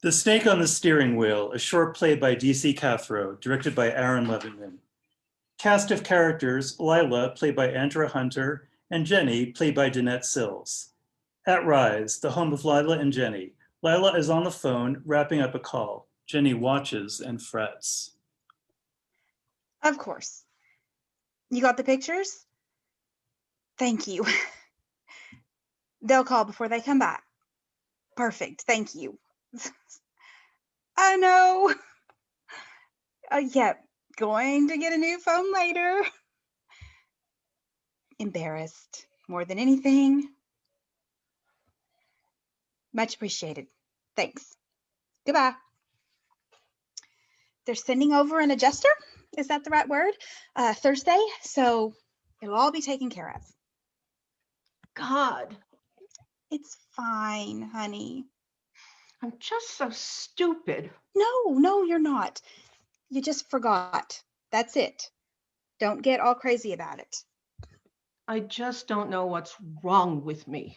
The Snake on the Steering Wheel, a short play by DC Cathro, directed by Aaron Leventman. Cast of characters, Lila, played by Andra Hunter, and Jenny, played by Danette Sills. At Rise, the home of Lila and Jenny, Lila is on the phone, wrapping up a call. Jenny watches and frets. Of course. You got the pictures? Thank you. They'll call before they come back. Perfect, thank you. I know. Yeah, going to get a new phone later. Embarrassed more than anything. Much appreciated. Thanks. Goodbye. They're sending over an adjuster. Is that the right word? Thursday, so it'll all be taken care of. God. It's fine, honey. I'm just so stupid. No, you're not. You just forgot. That's it. Don't get all crazy about it. I just don't know what's wrong with me.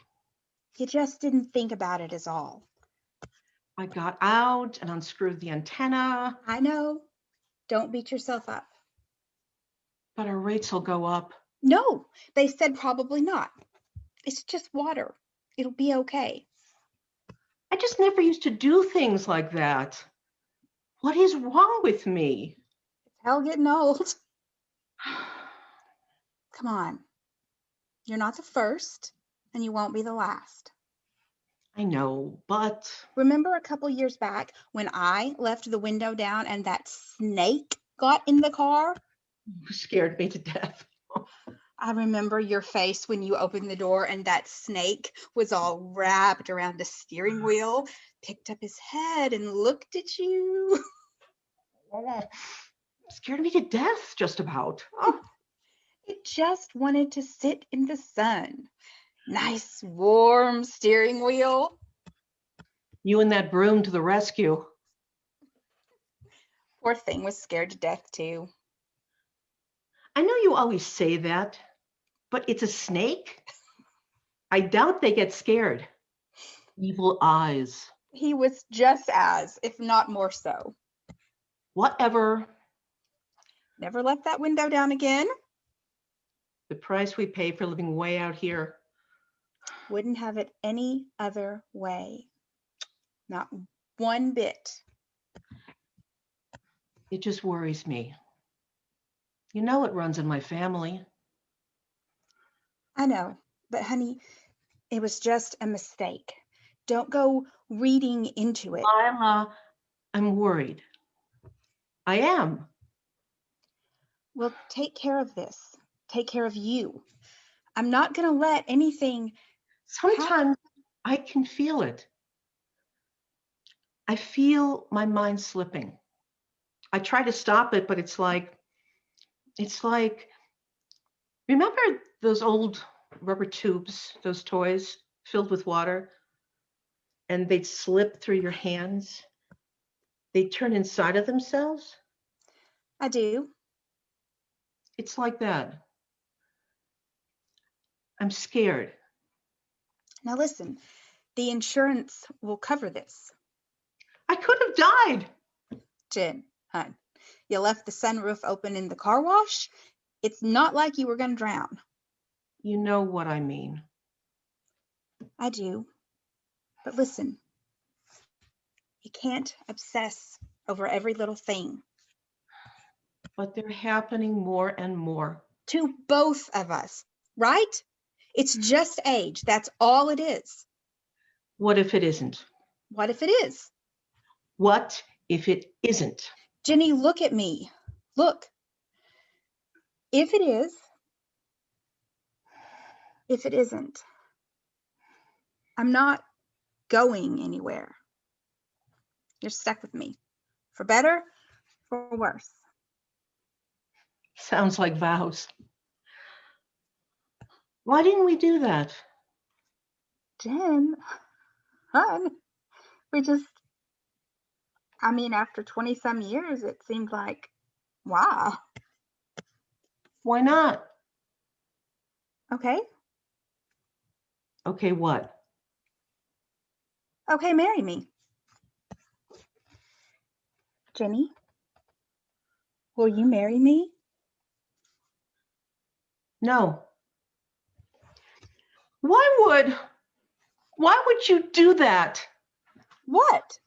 You just didn't think about it is all. I got out and unscrewed the antenna. I know. Don't beat yourself up. But our rates will go up. No, they said probably not. It's just water. It'll be okay. I just never used to do things like that. What is wrong with me? It's hell getting old. Come on. You're not the first, and you won't be the last. I know, but... Remember a couple years back when I left the window down and that snake got in the car? You scared me to death. I remember your face when you opened the door and that snake was all wrapped around the steering wheel, picked up his head and looked at you. Scared me to death, just about. Oh. It just wanted to sit in the sun. Nice, warm steering wheel. You and that broom to the rescue. Poor thing was scared to death, too. I know you always say that, but it's a snake? I doubt they get scared. Evil eyes. He was just as, if not more so. Whatever. Never left that window down again. The price we pay for living way out here. Wouldn't have it any other way. Not one bit. It just worries me. You know it runs in my family. I know, but honey, it was just a mistake. Don't go reading into it. Lila, I'm worried. I am. Well, take care of this. Take care of you. I'm not going to let anything Sometimes I can feel it. I feel my mind slipping. I try to stop it, but it's like, remember those old rubber tubes, those toys filled with water, and they'd slip through your hands? They'd turn inside of themselves? I do. It's like that. I'm scared. Now listen, the insurance will cover this. I could have died. Jen, hon, you left the sunroof open in the car wash. It's not like you were going to drown. You know what I mean. I do. But listen, you can't obsess over every little thing. But they're happening more and more. To both of us, right? It's just age. That's all it is. What if it isn't? What if it is? What if it isn't? Jenny, look at me. Look. If it is, if it isn't, I'm not going anywhere. You're stuck with me. For better, for worse. Sounds like vows. Why didn't we do that? Jen, hon, after 20 some years, it seemed like, wow. Why not? Okay. Okay, what? Okay, marry me. Jenny, will you marry me? No. Why would you do that? What?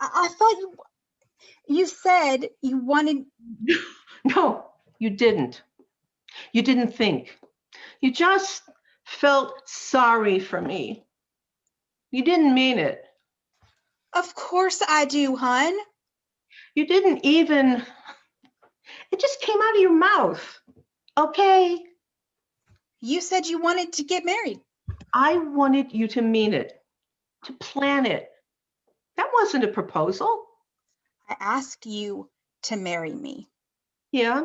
I thought you said you wanted. No, you didn't. You didn't think. You just felt sorry for me. You didn't mean it. Of course I do, hun. You didn't even, it just came out of your mouth. Okay? You said you wanted to get married. I wanted you to mean it, to plan it. That wasn't a proposal. I asked you to marry me. Yeah,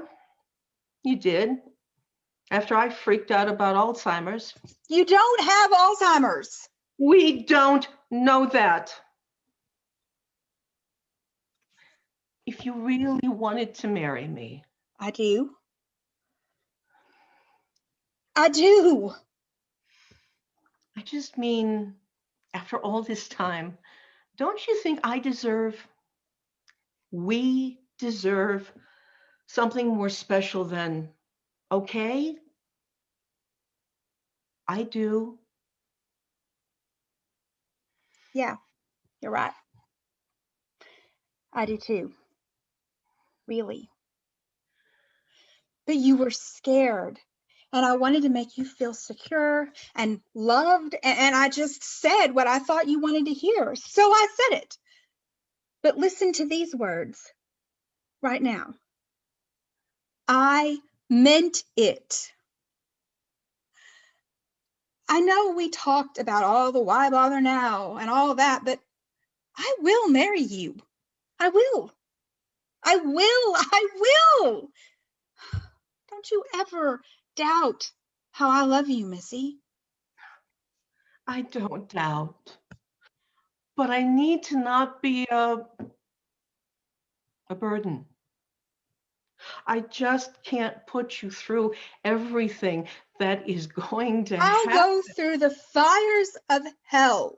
you did. After I freaked out about Alzheimer's. You don't have Alzheimer's. We don't know that. If you really wanted to marry me. I do. I do. I just mean, after all this time, don't you think we deserve something more special than, okay? I do. Yeah, you're right. I do too. Really. But you were scared. And I wanted to make you feel secure and loved. And I just said what I thought you wanted to hear. So I said it. But listen to these words right now. I meant it. I know we talked about all the why bother now and all that, but I will marry you. I will. I will. I will. Don't you ever doubt how I love you, Missy. I don't doubt. But I need to not be a burden. I just can't put you through everything that is going to I'll happen. go through the fires of hell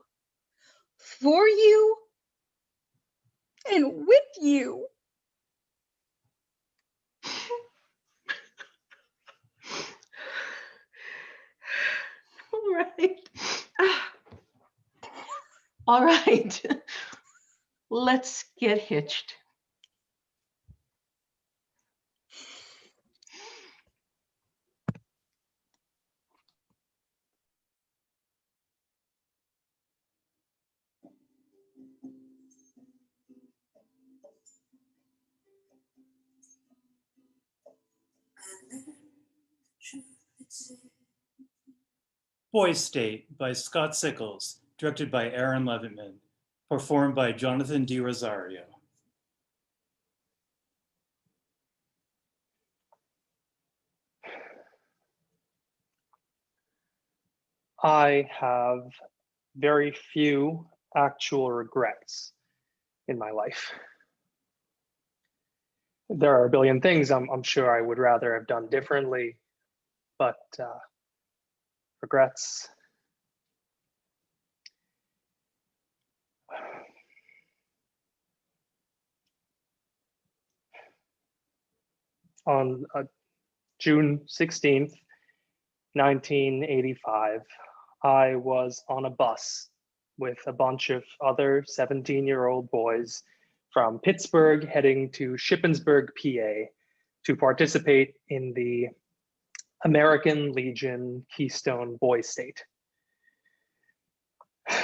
for you and with you. All right. All right. Let's get hitched. Boys State by Scott Sickles, directed by Aaron Leventman, performed by Jonathan D. Rosario. I have very few actual regrets in my life. There are a billion things I'm sure I would rather have done differently, but regrets. On June 16th, 1985, I was on a bus with a bunch of other 17-year-old boys from Pittsburgh heading to Shippensburg, PA, to participate in the American Legion Keystone Boys State.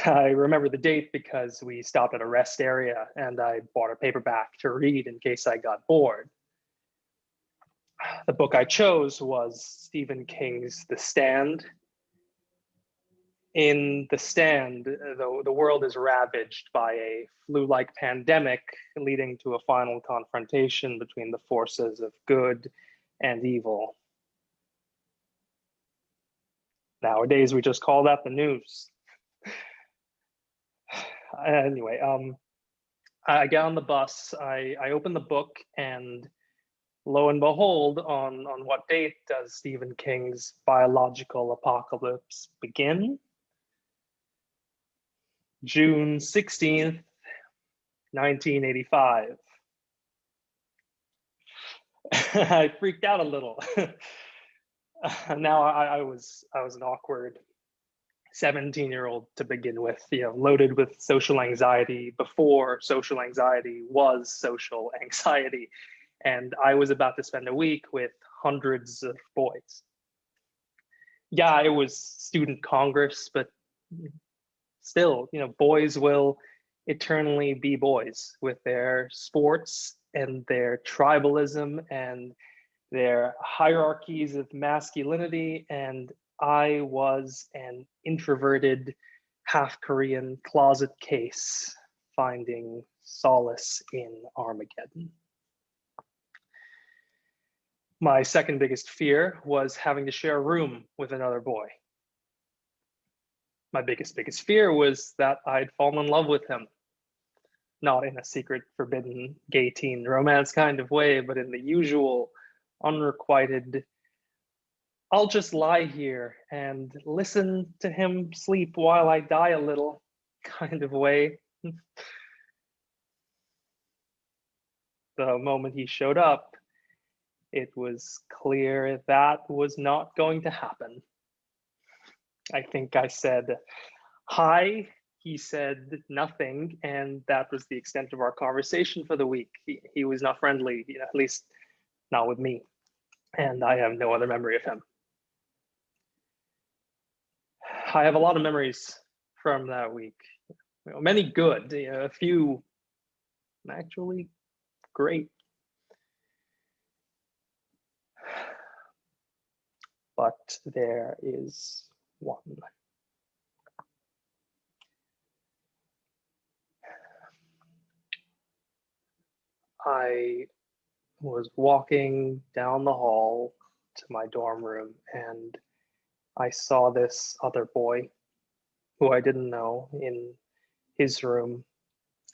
I remember the date because we stopped at a rest area and I bought a paperback to read in case I got bored. The book I chose was Stephen King's The Stand. In The Stand, the world is ravaged by a flu-like pandemic, leading to a final confrontation between the forces of good and evil. Nowadays, we just call that the news. Anyway, I get on the bus, I open the book, and lo and behold, on what date does Stephen King's biological apocalypse begin? June 16th, 1985. I freaked out a little. Now I was an awkward 17-year-old to begin with, loaded with social anxiety before social anxiety was social anxiety. And I was about to spend a week with hundreds of boys. Yeah, it was student congress, but still, boys will eternally be boys with their sports and their tribalism and their hierarchies of masculinity. And I was an introverted, half Korean closet case finding solace in Armageddon. My second biggest fear was having to share a room with another boy. My biggest fear was that I'd fall in love with him. Not in a secret, forbidden gay teen romance kind of way, but in the usual unrequited, I'll just lie here and listen to him sleep while I die a little kind of way. The moment he showed up, it was clear that was not going to happen. I think I said hi, he said nothing, and that was the extent of our conversation for the week. He was not friendly, at least not with me, and I have no other memory of him. I have a lot of memories from that week. Many good, a few actually great. But there is one. I was walking down the hall to my dorm room, and I saw this other boy who I didn't know in his room,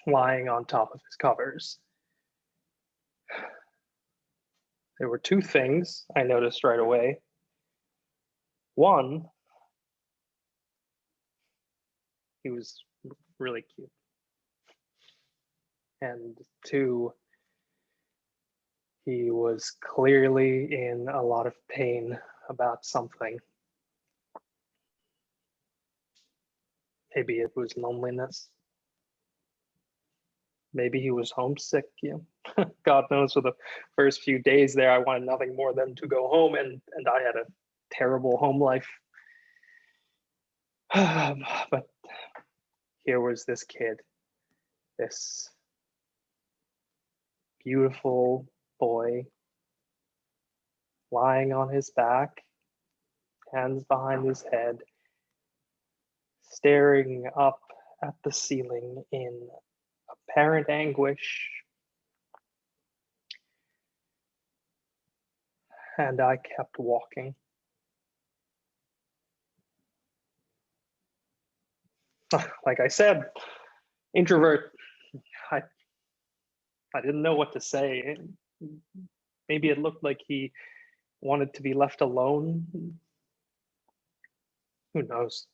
lying on top of his covers. There were two things I noticed right away. One, he was really cute. And two, he was clearly in a lot of pain about something. Maybe it was loneliness. Maybe he was homesick. God knows, for the first few days there, I wanted nothing more than to go home, and I had a terrible home life. But here was this kid, this beautiful boy, lying on his back, hands behind his head, staring up at the ceiling in apparent anguish. And I kept walking. Like I said, introvert. I didn't know what to say. Maybe it looked like he wanted to be left alone. Who knows?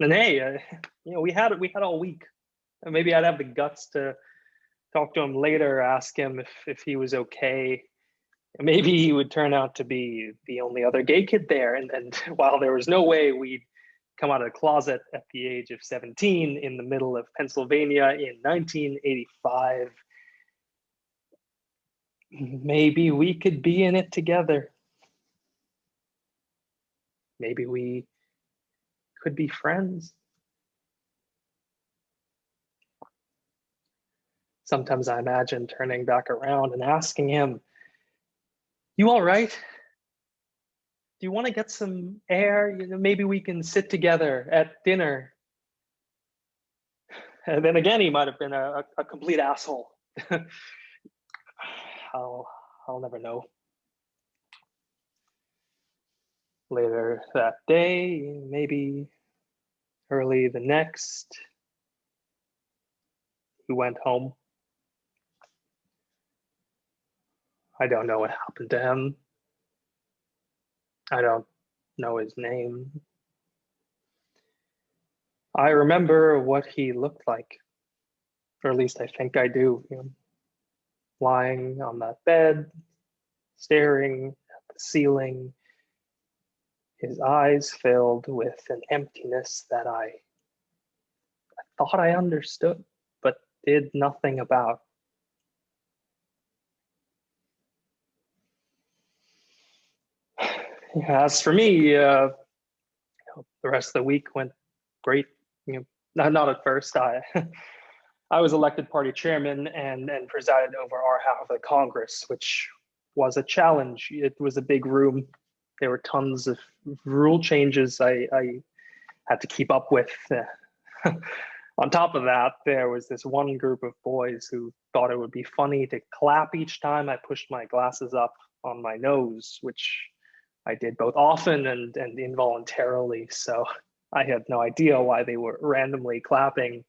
And hey, we had all week. Maybe I'd have the guts to talk to him later, ask him if he was okay. Maybe he would turn out to be the only other gay kid there. And while there was no way we'd come out of the closet at the age of 17 in the middle of Pennsylvania in 1985, maybe we could be in it together. Maybe we could be friends. Sometimes I imagine turning back around and asking him, "You all right? Do you want to get some air? Maybe we can sit together at dinner." And then again, he might have been a complete asshole. I'll never know. Later that day, maybe early the next, he went home. I don't know what happened to him. I don't know his name. I remember what he looked like, or at least I think I do. lying on that bed, staring at the ceiling, his eyes filled with an emptiness that I thought I understood, but did nothing about. As for me, the rest of the week went great. Not at first. I was elected party chairman and presided over our half of the Congress, which was a challenge. It was a big room. There were tons of rule changes I had to keep up with. On top of that, there was this one group of boys who thought it would be funny to clap each time I pushed my glasses up on my nose, which I did both often and involuntarily. So I had no idea why they were randomly clapping.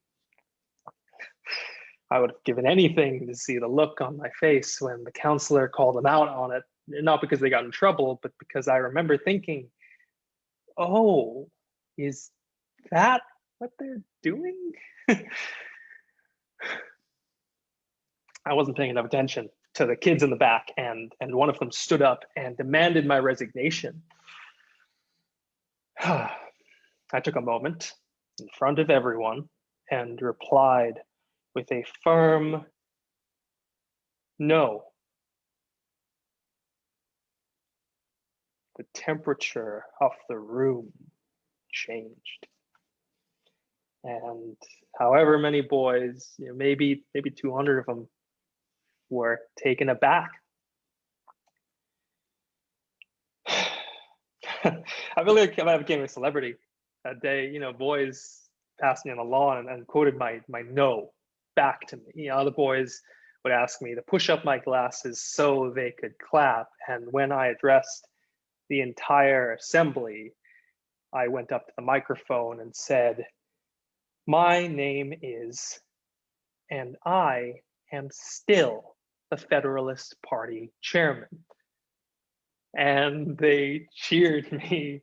I would have given anything to see the look on my face when the counselor called them out on it, not because they got in trouble, but because I remember thinking, oh, is that what they're doing? I wasn't paying enough attention to the kids in the back, and one of them stood up and demanded my resignation. I took a moment in front of everyone and replied with a firm no. The temperature of the room changed. And however many boys, maybe 200 of them, were taken aback. I feel like I became a celebrity that day. Boys passed me on the lawn and quoted my no back to me. Other boys would ask me to push up my glasses so they could clap. And when I addressed the entire assembly, I went up to the microphone and said, "My name is, and I am still the Federalist Party chairman." And they cheered me.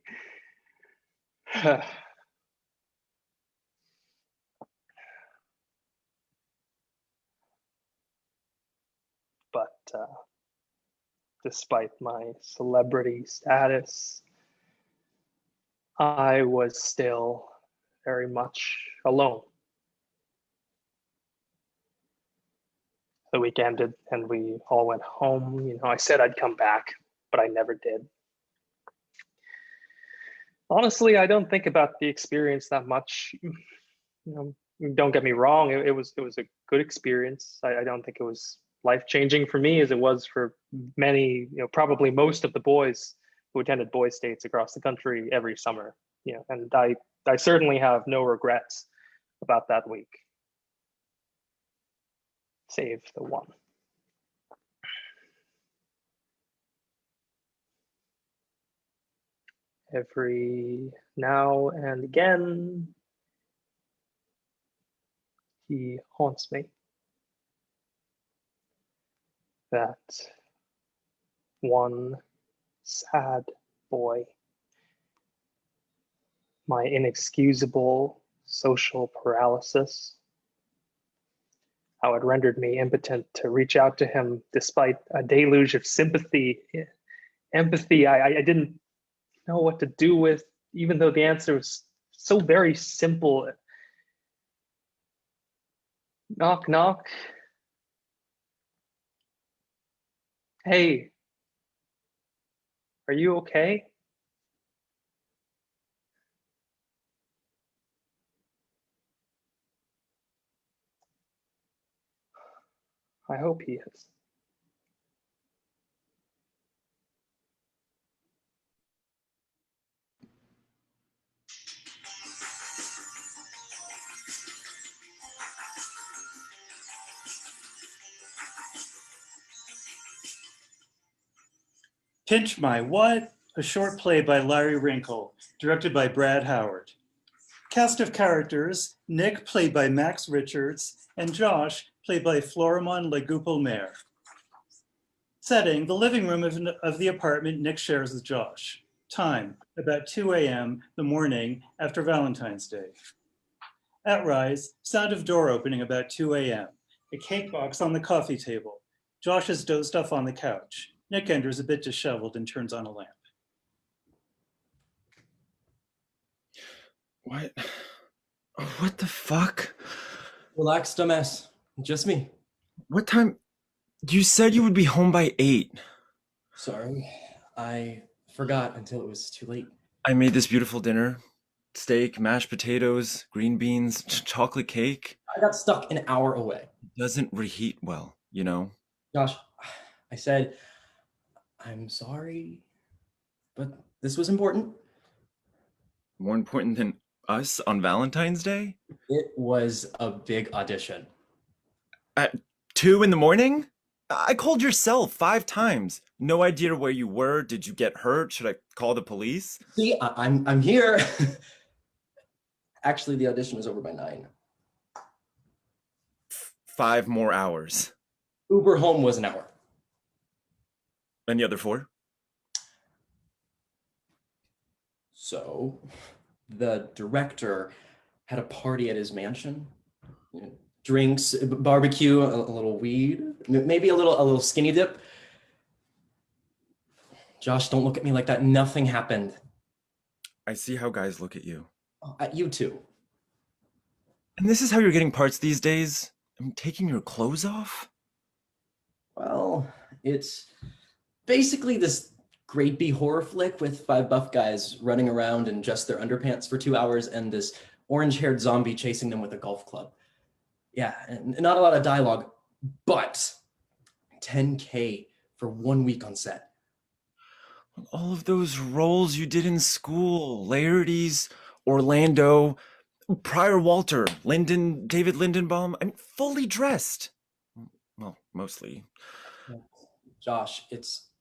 But despite my celebrity status, I was still very much alone. The week ended and we all went home. I said I'd come back, but I never did. Honestly, I don't think about the experience that much. Don't get me wrong, it was a good experience. I don't think it was life-changing for me as it was for many, probably most of the boys who attended boys' states across the country every summer. And I certainly have no regrets about that week, save the one. Every now and again, he haunts me. That one sad boy, my inexcusable social paralysis, how it rendered me impotent to reach out to him despite a deluge of sympathy, empathy I didn't know what to do with, even though the answer was so very simple. Knock, knock. Hey, are you okay? I hope he is. Pinch My What? A short play by Larry Rinkel, directed by Brad Howard. Cast of characters: Nick, played by Max Richards, and Josh, played by Florimond Le Goupil-Maier. Setting: the living room of the apartment Nick shares with Josh. Time: about 2 a.m. the morning after Valentine's Day. At rise: sound of door opening about 2 a.m. A cake box on the coffee table. Josh is dozed off on the couch. Nick enters a bit disheveled and turns on a lamp. What? What the fuck? Relax, dumbass. Just me. What time? You said you would be home by 8. Sorry. I forgot until it was too late. I made this beautiful dinner. Steak, mashed potatoes, green beans, chocolate cake. I got stuck an hour away. It doesn't reheat well, you know? Josh, I said, I'm sorry, but this was important. More important than us on Valentine's Day? It was a big audition. At 2 in the morning? I called your cell 5 times. No idea where you were. Did you get hurt? Should I call the police? See, I'm here. Actually, the audition was over by 9. 5 more hours. Uber home was an hour. And the other 4? So, the director had a party at his mansion. You know, drinks, barbecue, a little weed, maybe a little skinny dip. Josh, don't look at me like that. Nothing happened. I see how guys look at you. At you too. And this is how you're getting parts these days? I'm taking your clothes off? Well, it's basically this grade B horror flick with 5 buff guys running around in just their underpants for 2 hours and this orange-haired zombie chasing them with a golf club. Yeah, and not a lot of dialogue, but $10K for 1 week on set. All of those roles you did in school, Laertes, Orlando, Prior Walter, David Lindenbaum, I'm fully dressed. Well, mostly. Josh, it's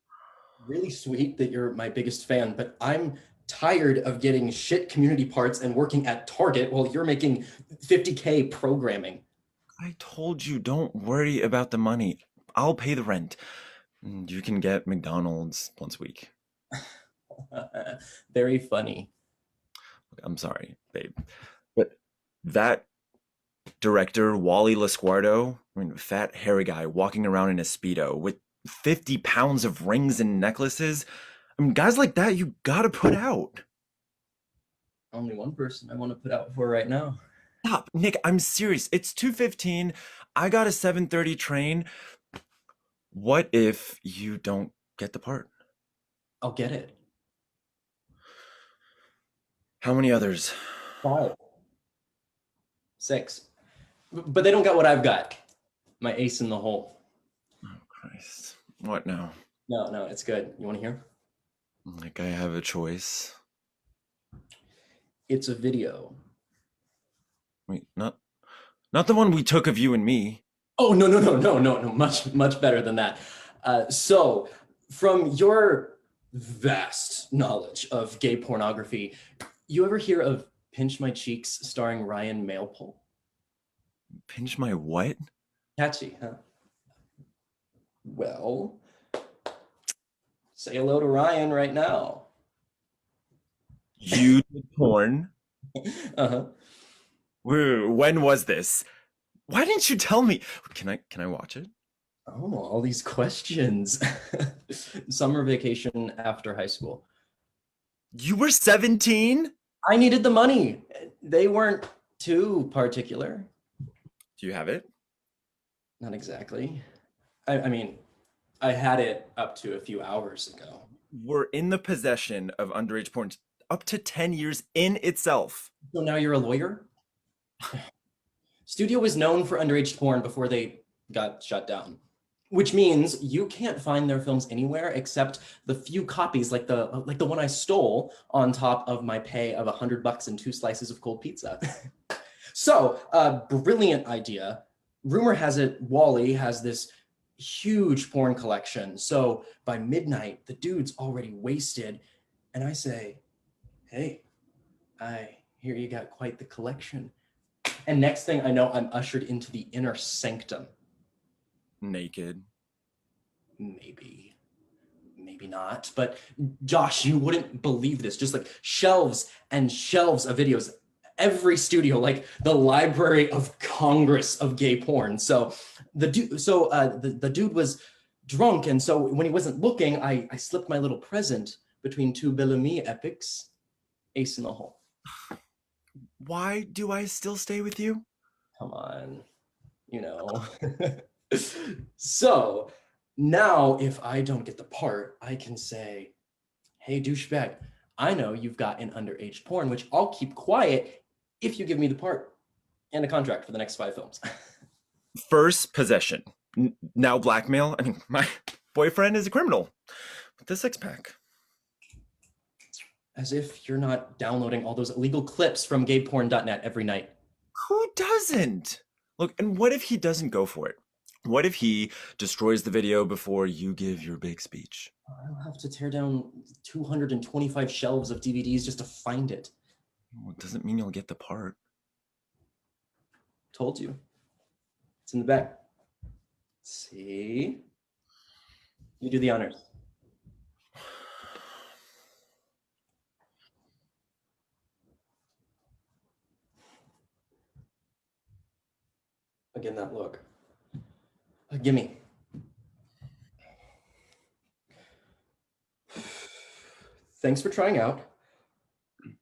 really sweet that you're my biggest fan, but I'm tired of getting shit community parts and working at Target while you're making $50K programming. I told you, don't worry about the money. I'll pay the rent. You can get McDonald's once a week. Very funny. I'm sorry, babe. But that director, Wally Lasquardo, I mean, fat, hairy guy walking around in a Speedo with 50 pounds of rings and necklaces. I mean, guys like that, you gotta put out. Only one person I want to put out for right now. Stop, Nick, I'm serious. It's 2:15. I got a 7:30 train. What if you don't get the part? I'll get it. How many others? 5. 6. But they don't got what I've got. My ace in the hole. Oh, Christ. What now? No, it's good. You want to hear? Like I have a choice. It's a video. Wait, not the one we took of you and me. Oh, no. Much better than that. So, from your vast knowledge of gay pornography, you ever hear of Pinch My Cheeks starring Ryan Mailpole? Pinch my what? Catchy, huh? Well, say hello to Ryan right now. You did porn? Uh-huh. When was this? Why didn't you tell me? Can I watch it? Oh, all these questions. Summer vacation after high school. You were 17? I needed the money. They weren't too particular. Do you have it? Not exactly. I mean, I had it up to a few hours ago. We're in the possession of underage porn up to 10 years in itself. So now you're a lawyer? Studio was known for underage porn before they got shut down, which means you can't find their films anywhere except the few copies, like the one I stole, on top of my pay of $100 and 2 slices of cold pizza. So, brilliant idea. Rumor has it Wally has this huge porn collection. So by midnight, the dude's already wasted, and I say, "Hey, I hear you got quite the collection." And next thing I know, I'm ushered into the inner sanctum. Naked. Maybe not. But Josh, you wouldn't believe this. Just like shelves and shelves of videos. Every studio, like the Library of Congress of gay porn. So the dude was drunk, and so when he wasn't looking, I slipped my little present between two Bellamy epics. Ace in the hole. Why do I still stay with you? Come on, you know. So now if I don't get the part, I can say, hey, douchebag, I know you've got an underage porn, which I'll keep quiet if you give me the part and a contract for the next 5 films. First possession. Now blackmail. I mean, my boyfriend is a criminal with a 6-pack. As if you're not downloading all those illegal clips from gayporn.net every night. Who doesn't? Look, and what if he doesn't go for it? What if he destroys the video before you give your big speech? I'll have to tear down 225 shelves of DVDs just to find it. Well, it doesn't mean you'll get the part. Told you. It's in the back. See? You do the honors. Again, that look. Gimme. Thanks for trying out.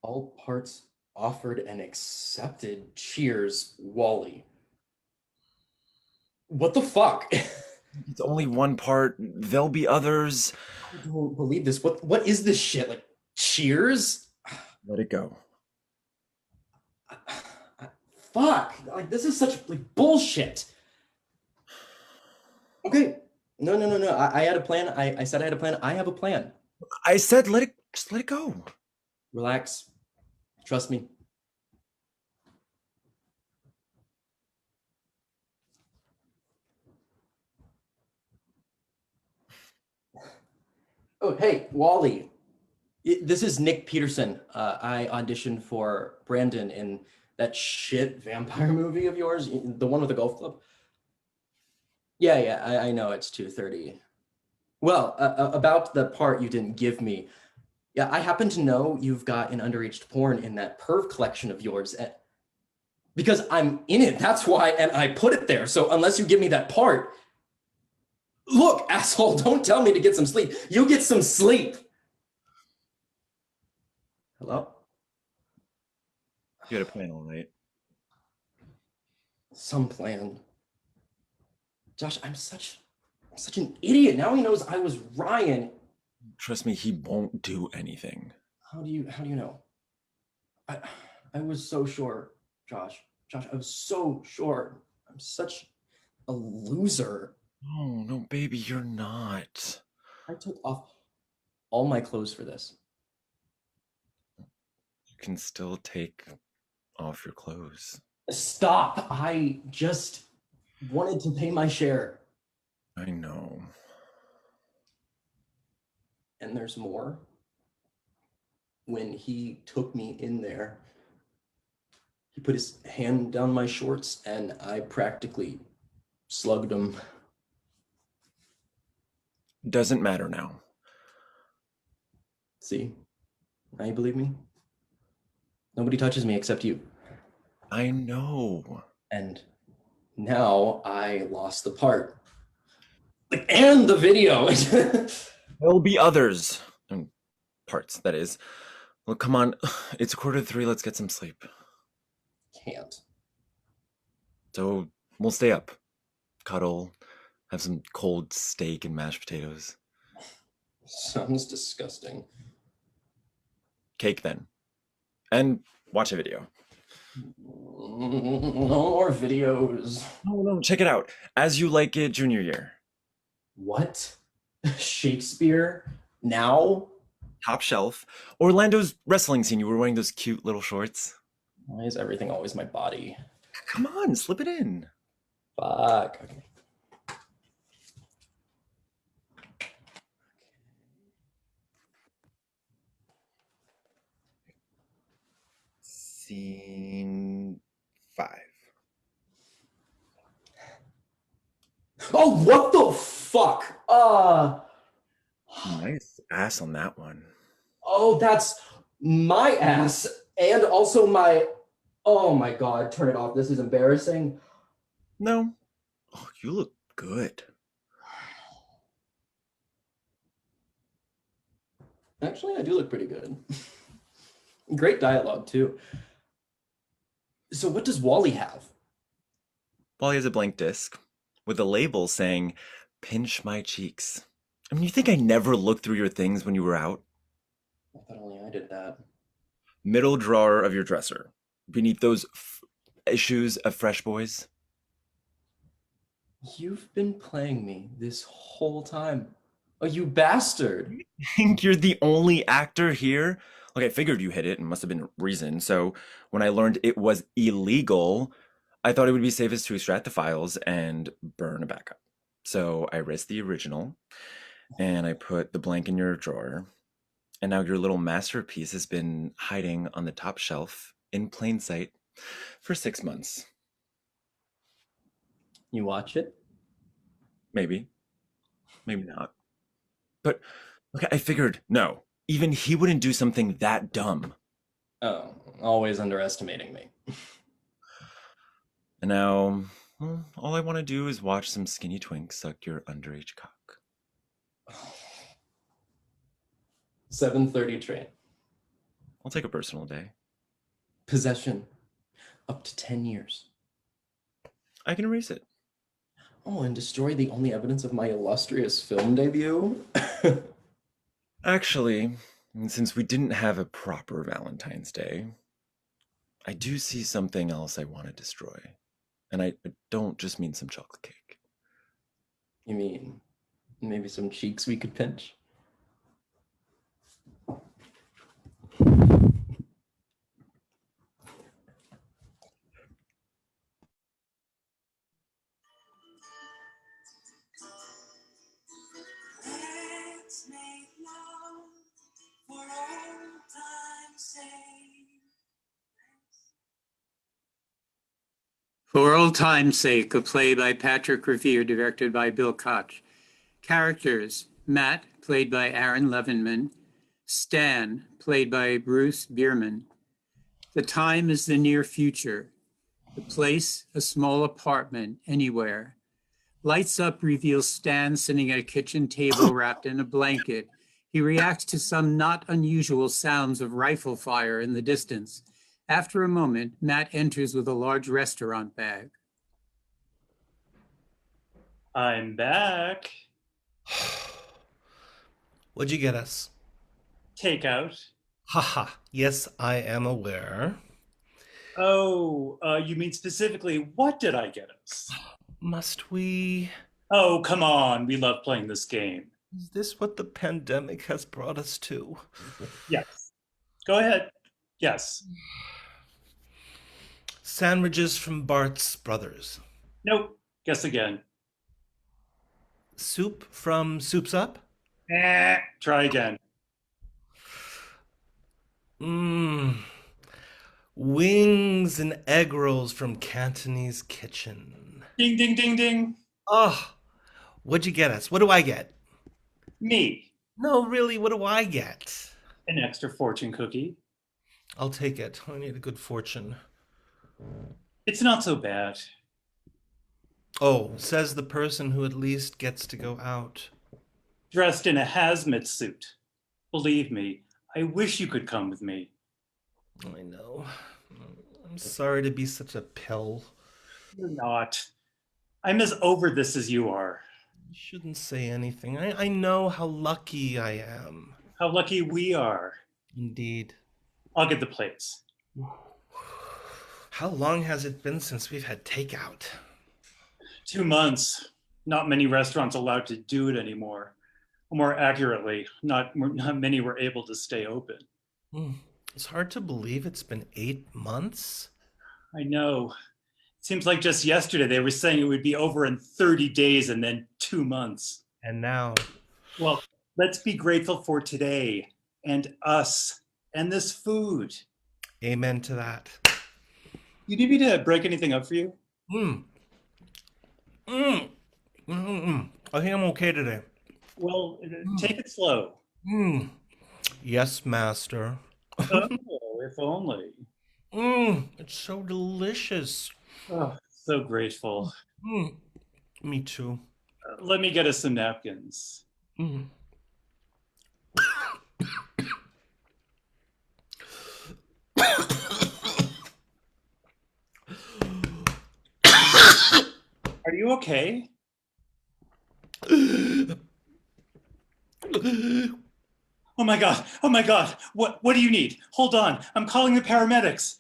All parts offered and accepted. Cheers, Wally. What the fuck? It's only one part. There'll be others. I don't believe this. What is this shit? Like, cheers? Let it go. Fuck. Like, this is such like bullshit. Okay. No. I had a plan. I said I had a plan. I have a plan. I said just let it go. Relax. Trust me. Oh, hey, Wally. This is Nick Peterson. I auditioned for Brandon in that shit vampire movie of yours, the one with the golf club. Yeah, I know it's 2:30. Well, about the part you didn't give me. Yeah, I happen to know you've got an underage porn in that perv collection of yours. Because I'm in it, that's why, and I put it there. So unless you give me that part, look, asshole, don't tell me to get some sleep. You get some sleep. Hello? You had a plan, all right? Some plan. Josh, I'm such an idiot. Now he knows I was Ryan. Trust me, he won't do anything. How do you know? I was so sure, Josh. Josh, I was so sure. I'm such a loser. No, baby, you're not. I took off all my clothes for this. You can still take off your clothes. Stop. I just wanted to pay my share. I know. And there's more. When he took me in there, he put his hand down my shorts and I practically slugged him. Doesn't matter now. See? Now you believe me? Nobody touches me except you. I know. And now I lost the part. And the video. There'll be others. Parts, that is. Look, come on. It's 2:45. Let's get some sleep. Can't. So we'll stay up. Cuddle. Have some cold steak and mashed potatoes. Sounds disgusting. Cake then. And watch a video. No more videos. No, check it out. As You Like It junior year. What? Shakespeare? Now? Top shelf. Orlando's wrestling scene. You were wearing those cute little shorts. Why is everything always my body? Come on, slip it in. Fuck. Okay. Scene 5. Oh, what the fuck? Nice ass on that one. Oh, that's my ass. And also my, oh my God, turn it off. This is embarrassing. No. Oh, you look good. Actually, I do look pretty good. Great dialogue, too. So what does Wally have? Wally has a blank disc with a label saying, "Pinch my cheeks." I mean, you think I never looked through your things when you were out? I thought only I did that. Middle drawer of your dresser, beneath those issues of Fresh Boys. You've been playing me this whole time. Oh, you bastard! Think you're the only actor here? Look, I figured you hid it and must have been reason. So when I learned it was illegal, I thought it would be safest to extract the files and burn a backup. So I risked the original and I put the blank in your drawer. And now your little masterpiece has been hiding on the top shelf in plain sight for 6 months. You watch it? Maybe. Maybe not. But okay, I figured, no, even he wouldn't do something that dumb. Oh, always underestimating me. And now, well, all I want to do is watch some skinny twink suck your underage cock. 7:30 train. I'll take a personal day. Possession. Up to 10 years. I can erase it. Oh, and destroy the only evidence of my illustrious film debut? Actually, since we didn't have a proper Valentine's Day, I do see something else I want to destroy. And I don't just mean some chocolate cake. You mean maybe some cheeks we could pinch? Let's make love for old time's sake. For Old Time's Sake, a play by Patrick Revere, directed by Bill Koch. Characters: Matt, played by Aaron Leventman; Stan, played by Bruce Bierman. The time is the near future. The place, a small apartment, anywhere. Lights Up reveals Stan sitting at a kitchen table wrapped in a blanket. He reacts to some not unusual sounds of rifle fire in the distance. After a moment, Matt enters with a large restaurant bag. I'm back. What'd you get us? Takeout. Haha, yes, I am aware. Oh, you mean specifically, what did I get us? Must we? Oh, come on. We love playing this game. Is this what the pandemic has brought us to? Yes. Go ahead. Yes. Sandwiches from Bart's Brothers. Nope. Guess again. Soup from Soup's Up? Try again. Wings and egg rolls from Cantonese Kitchen. Ding, ding, ding, ding. Oh, what'd you get us? What do I get? Me. No, really, what do I get? An extra fortune cookie. I'll take it. I need a good fortune. It's not so bad. Oh, says the person who at least gets to go out. Dressed in a hazmat suit. Believe me, I wish you could come with me. I know. I'm sorry to be such a pill. You're not. I'm as over this as you are. You shouldn't say anything. I know how lucky I am. How lucky we are. Indeed. I'll get the plates. How long has it been since we've had takeout? 2 months. Not many restaurants allowed to do it anymore. Or more accurately, not many were able to stay open. It's hard to believe it's been 8 months. I know. It seems like just yesterday they were saying it would be over in 30 days and then 2 months. And now. Well, let's be grateful for today and us and this food. Amen to that. You need me to break anything up for you? I think I'm okay today. Well, take it slow. Yes, master. Oh, if only. It's so delicious. Oh, so grateful. Me too. Let me get us some napkins. Are you okay? Oh my God. Oh my God. What do you need? Hold on. I'm calling the paramedics.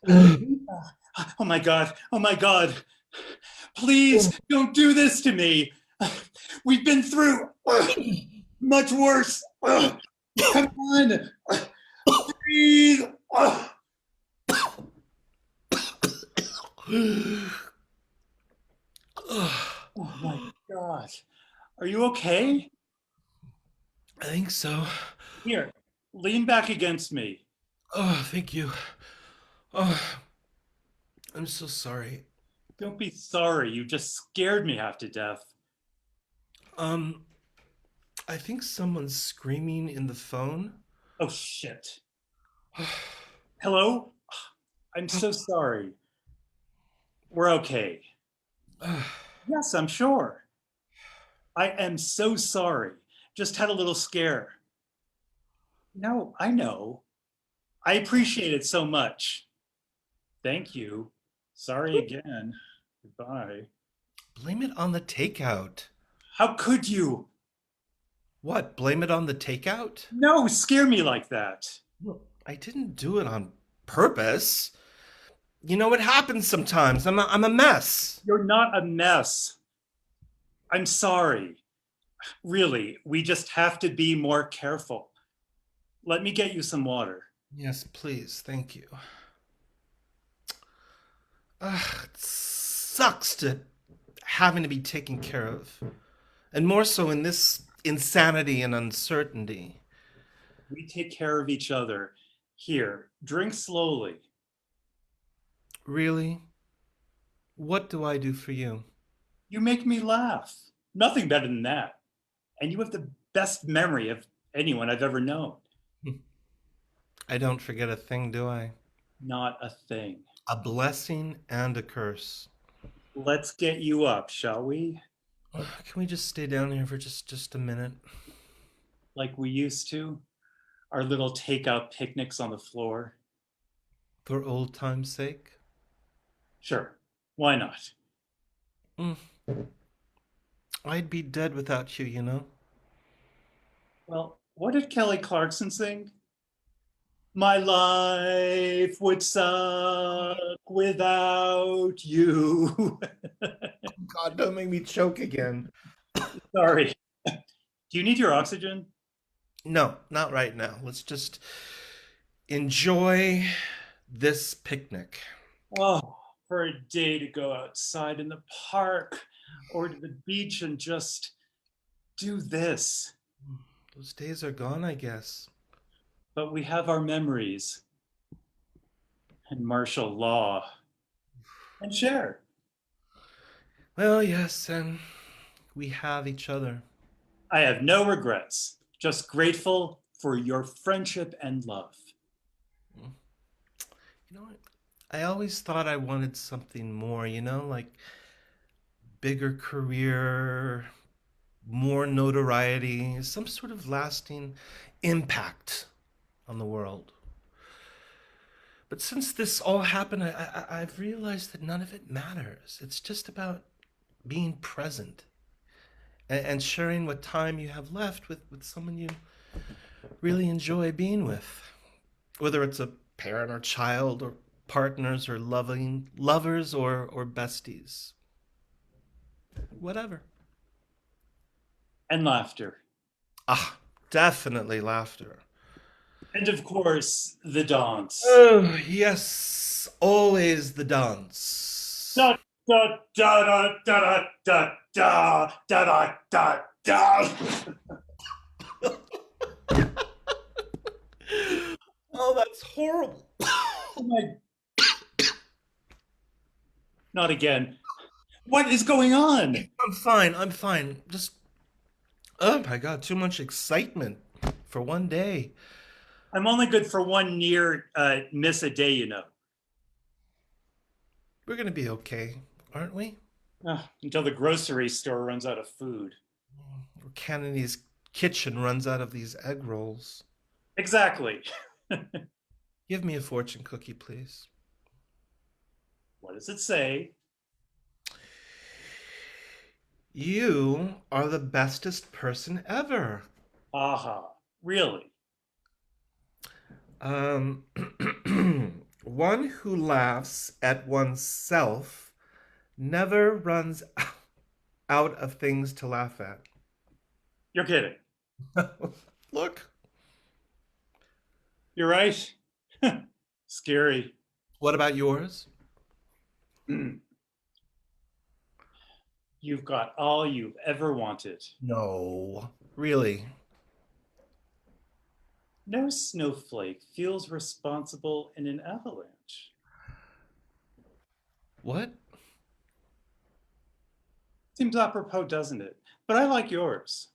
Oh my God. Oh my God. Please don't do this to me. We've been through much worse. Come on. Breathe. Oh my God. Are you okay? I think so. Here, lean back against me. Oh, thank you. Oh, I'm so sorry. Don't be sorry. You just scared me half to death. Um, I think someone's screaming in the phone. Oh shit. Hello? I'm so sorry. We're okay. Yes, I'm sure. I am so sorry. Just had a little scare. No, I know. I appreciate it so much. Thank you. Sorry again. Goodbye. Blame it on the takeout. How could you? What? Blame it on the takeout? No, scare me like that. Well, I didn't do it on purpose. You know, it happens sometimes. I'm a mess. You're not a mess. I'm sorry. Really, we just have to be more careful. Let me get you some water. Yes, please. Thank you. It sucks to having to be taken care of. And more so in this insanity and uncertainty. We take care of each other. Here, drink slowly. Really? What do I do for you? You make me laugh. Nothing better than that. And you have the best memory of anyone I've ever known. I don't forget a thing, do I? Not a thing. A blessing and a curse. Let's get you up, shall we? Can we just stay down here for just a minute? Like we used to? Our little takeout picnics on the floor? For old time's sake? Sure. Why not? I'd be dead without you, you know? Well, what did Kelly Clarkson sing? My life would suck without you. God, don't make me choke again. Sorry. Do you need your oxygen? No, not right now. Let's just enjoy this picnic. Oh, for a day to go outside in the park or to the beach and just do this. Those days are gone, I guess. But we have our memories and martial law and share. Well, yes, and we have each other. I have no regrets, just grateful for your friendship and love. You know what? I always thought I wanted something more, you know, like bigger career, more notoriety, some sort of lasting impact on the world. But since this all happened, I've realized that none of it matters. It's just about being present and sharing what time you have left with someone you really enjoy being with. Whether it's a parent or child or partners or loving lovers or besties. Whatever. And laughter. Ah, definitely laughter. And of course, the dance. Oh, yes, always the dance. Da da da da da da da da da da. Oh, that's horrible. Oh my. Not again. What is going on? I'm fine. Just, oh my God, too much excitement for one day. I'm only good for one near miss a day, you know. We're gonna be okay, aren't we? Until the grocery store runs out of food. Or Kennedy's kitchen runs out of these egg rolls. Exactly. Give me a fortune cookie, please. What does it say? You are the bestest person ever. Aha, really? Um, one who laughs at oneself never runs out of things to laugh at. You're kidding. Look. You're right. Scary. What about yours? You've got all you've ever wanted. No, really. No snowflake feels responsible in an avalanche. What? Seems apropos, doesn't it? But I like yours.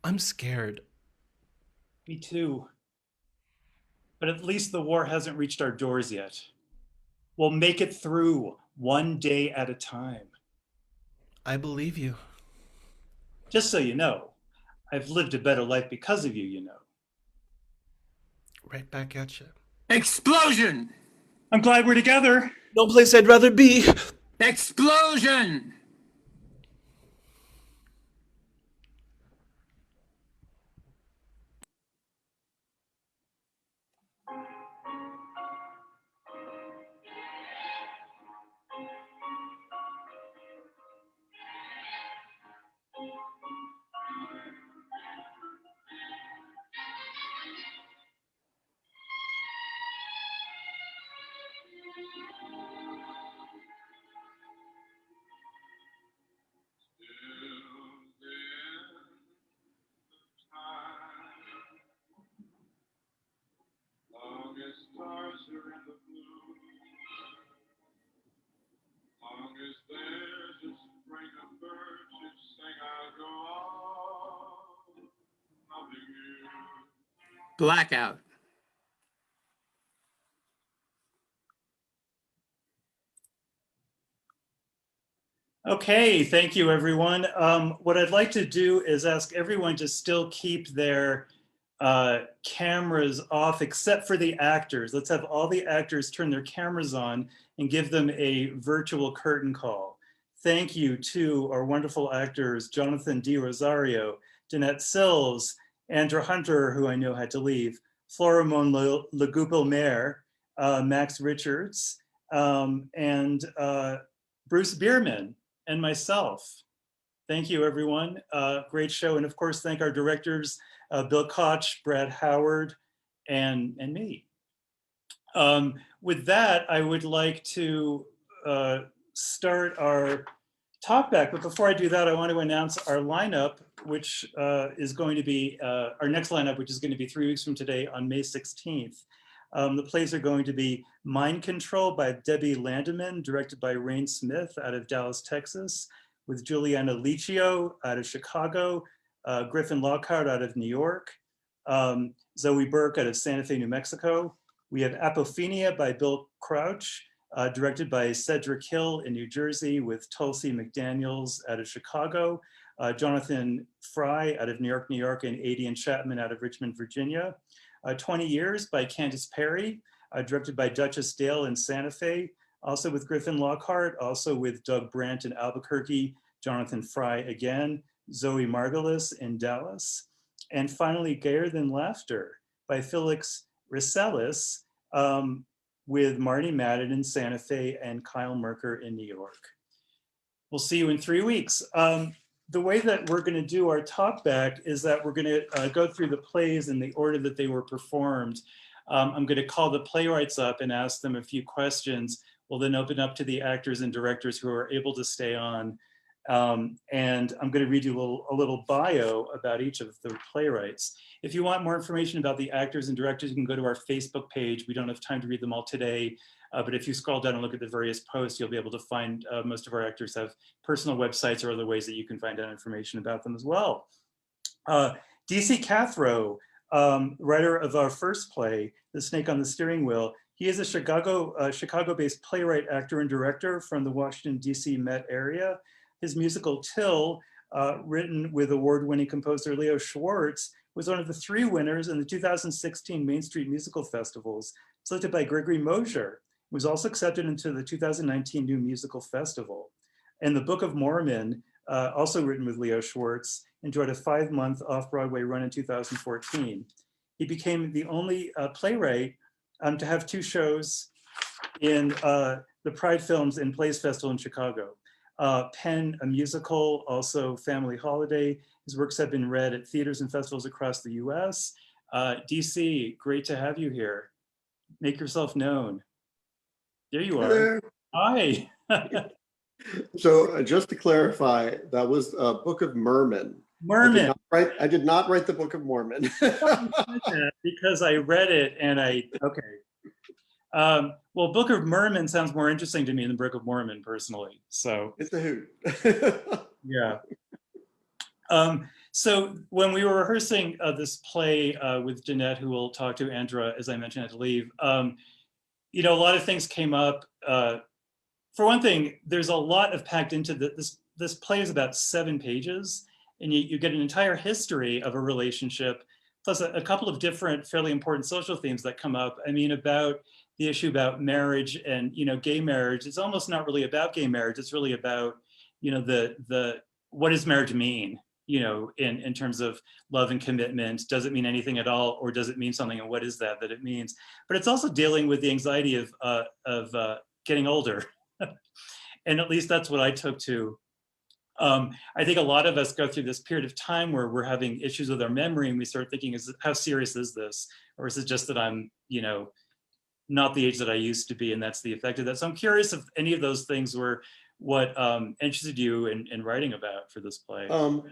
I'm scared. Me too. But at least the war hasn't reached our doors yet. We'll make it through one day at a time. I believe you. Just so you know, I've lived a better life because of you, you know. Right back at you. Explosion! I'm glad we're together. No place I'd rather be. Explosion! Blackout. Okay, thank you, everyone. What I'd like to do is ask everyone to still keep their cameras off, except for the actors. Let's have all the actors turn their cameras on and give them a virtual curtain call. Thank you to our wonderful actors, Jonathan D. Rosario, Danette Sills, Andra Hunter, who I know had to leave, Florimond Le Goupil-Maier, Max Richards, and Bruce Bierman, and myself. Thank you, everyone. Great show. And of course, thank our directors, Bill Koch, Brad Howard, and me. With that, I would like to start our talkback. But before I do that, I want to announce our lineup, which is going to be our next lineup, which is going to be 3 weeks from today on May 16th. The plays are going to be Mind Control by Debbie Landeman, directed by Rain Smith out of Dallas, Texas, with Juliana Liccio out of Chicago, Griffin Lockhart out of New York, Zoe Burke out of Santa Fe, New Mexico. We have Apophenia by Bill Crouch, directed by Cedric Hill in New Jersey, with Tulsi McDaniels out of Chicago, Jonathan Fry out of New York, and Adian Chapman out of Richmond, Virginia. 20 Years by Candace Perry, directed by Duchess Dale in Santa Fe, also with Griffin Lockhart, also with Doug Brandt in Albuquerque, Jonathan Fry again, Zoe Margulis in Dallas. And finally, Gayer Than Laughter by Felix Risselis, with Marty Madden in Santa Fe and Kyle Merker in New York. We'll see you in 3 weeks. The way that we're going to do our talk back is that we're going to go through the plays in the order that they were performed. I'm going to call the playwrights up and ask them a few questions. We'll then open up to the actors and directors who are able to stay on. And I'm going to read you a little bio about each of the playwrights. If you want more information about the actors and directors, you can go to our Facebook page. We don't have time to read them all today. But if you scroll down and look at the various posts, you'll be able to find most of our actors have personal websites or other ways that you can find out information about them as well. DC Cathro, writer of our first play, The Snake on the Steering Wheel. He is a Chicago-based playwright, actor, and director from the Washington, D.C. Met area. His musical Till, written with award-winning composer Leo Schwartz, was one of the 3 winners in the 2016 Main Street Musical Festivals, selected by Gregory Mosher. It was also accepted into the 2019 New Musical Festival. And The Book of Mormon, also written with Leo Schwartz, enjoyed a 5-month off-Broadway run in 2014. He became the only playwright to have 2 shows in the Pride Films and Plays Festival in Chicago. Penn, a musical, also Family Holiday. His works have been read at theaters and festivals across the US. DC, great to have you here. Make yourself known. There you are. There. Hi. So just to clarify, that was Book of Mormon. Merman. I did not write the Book of Mormon. Because I read it and okay. Well, Book of Mormon sounds more interesting to me than Book of Mormon personally. So It's a hoot. yeah. So when we were rehearsing this play with Danette, who will talk to Andra, as I mentioned, I had to leave, you know, a lot of things came up. For one thing, there's a lot of packed into this play is about 7 pages, and you get an entire history of a relationship, plus a couple of different fairly important social themes that come up. I mean, about the issue about marriage and, you know, gay marriage. It's almost not really about gay marriage. It's really about, you know, the what does marriage mean, you know, in terms of love and commitment? Does it mean anything at all, or does it mean something, and what is that it means? But it's also dealing with the anxiety of getting older. And at least that's what I took to. I think a lot of us go through this period of time where we're having issues with our memory, and we start thinking, how serious is this? Or is it just that I'm, you know, not the age that I used to be, and that's the effect of that? So I'm curious if any of those things were what interested you in writing about for this play. Well,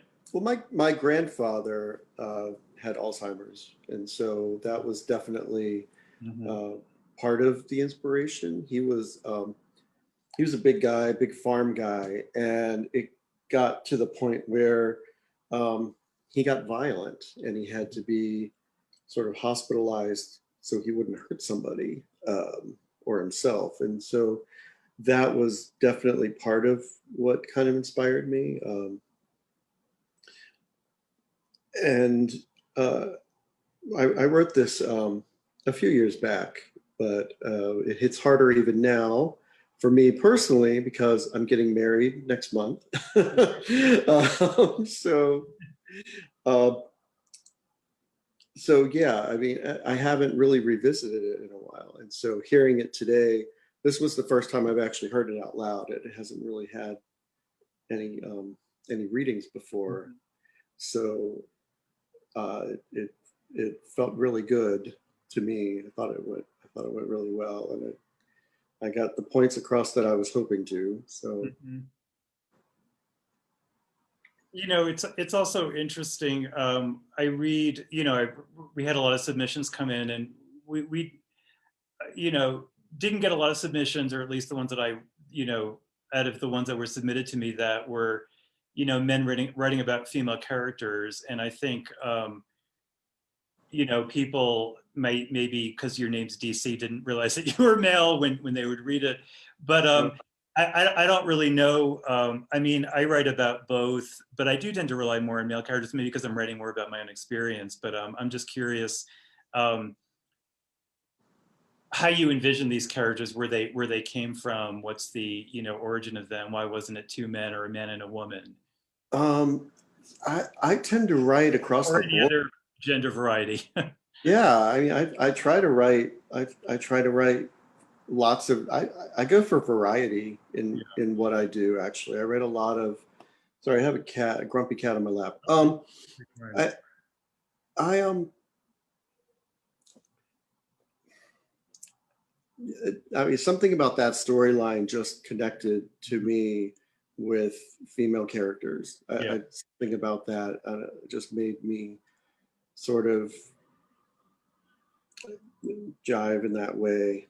my grandfather had Alzheimer's, and so that was definitely part of the inspiration. He was a big guy, big farm guy, and it got to the point where he got violent, and he had to be sort of hospitalized so he wouldn't hurt somebody or himself. And so that was definitely part of what kind of inspired me. I wrote this a few years back, but it hits harder even now for me personally, because I'm getting married next month. So yeah, I mean, I haven't really revisited it in a while. And so hearing it today, this was the first time I've actually heard it out loud. It hasn't really had any readings before. So it felt really good to me. I thought it went really well, and I got the points across that I was hoping to. So. You know, it's also interesting. I read, you know, we had a lot of submissions come in, and we you know, didn't get a lot of submissions, or at least the ones that I, you know, out of the ones that were submitted to me that were, you know, men writing about female characters. And I think, you know, people might, maybe because your name's DC, didn't realize that you were male when they would read it. But I don't really know. I mean, I write about both, but I do tend to rely more on male characters, maybe because I'm writing more about my own experience. But I'm just curious how you envision these characters, where they came from. What's the, you know, origin of them? Why wasn't it 2 men or a man and a woman? I tend to write across or the any board. other gender variety. Yeah, I mean, I try to write. I try to write lots of. I go for variety in what I do. Actually, I write a lot of. Sorry, I have a grumpy cat on my lap. I mean, something about that storyline just connected to me with female characters. I think about that. Just made me sort of jive in that way.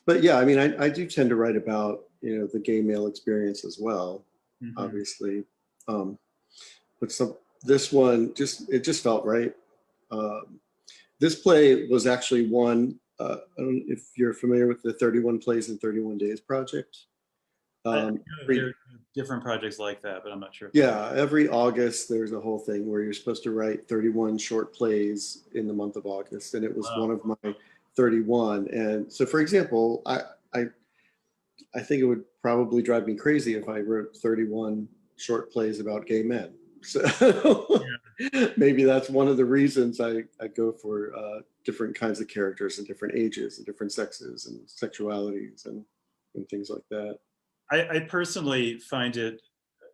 But yeah, I mean, I do tend to write about, you know, the gay male experience as well, obviously. But this one just felt right. This play was actually one. I don't know if you're familiar with the 31 Plays in 31 Days project. Every- There are different projects like that, but I'm not sure. yeah, every August there's a whole thing where you're supposed to write 31 short plays in the month of August, and it was Wow. one of my 31. And so, for example, I think it would probably drive me crazy if I wrote 31 short plays about gay men. So maybe that's one of the reasons I go for different kinds of characters and different ages and different sexes and sexualities and things like that. I personally find it,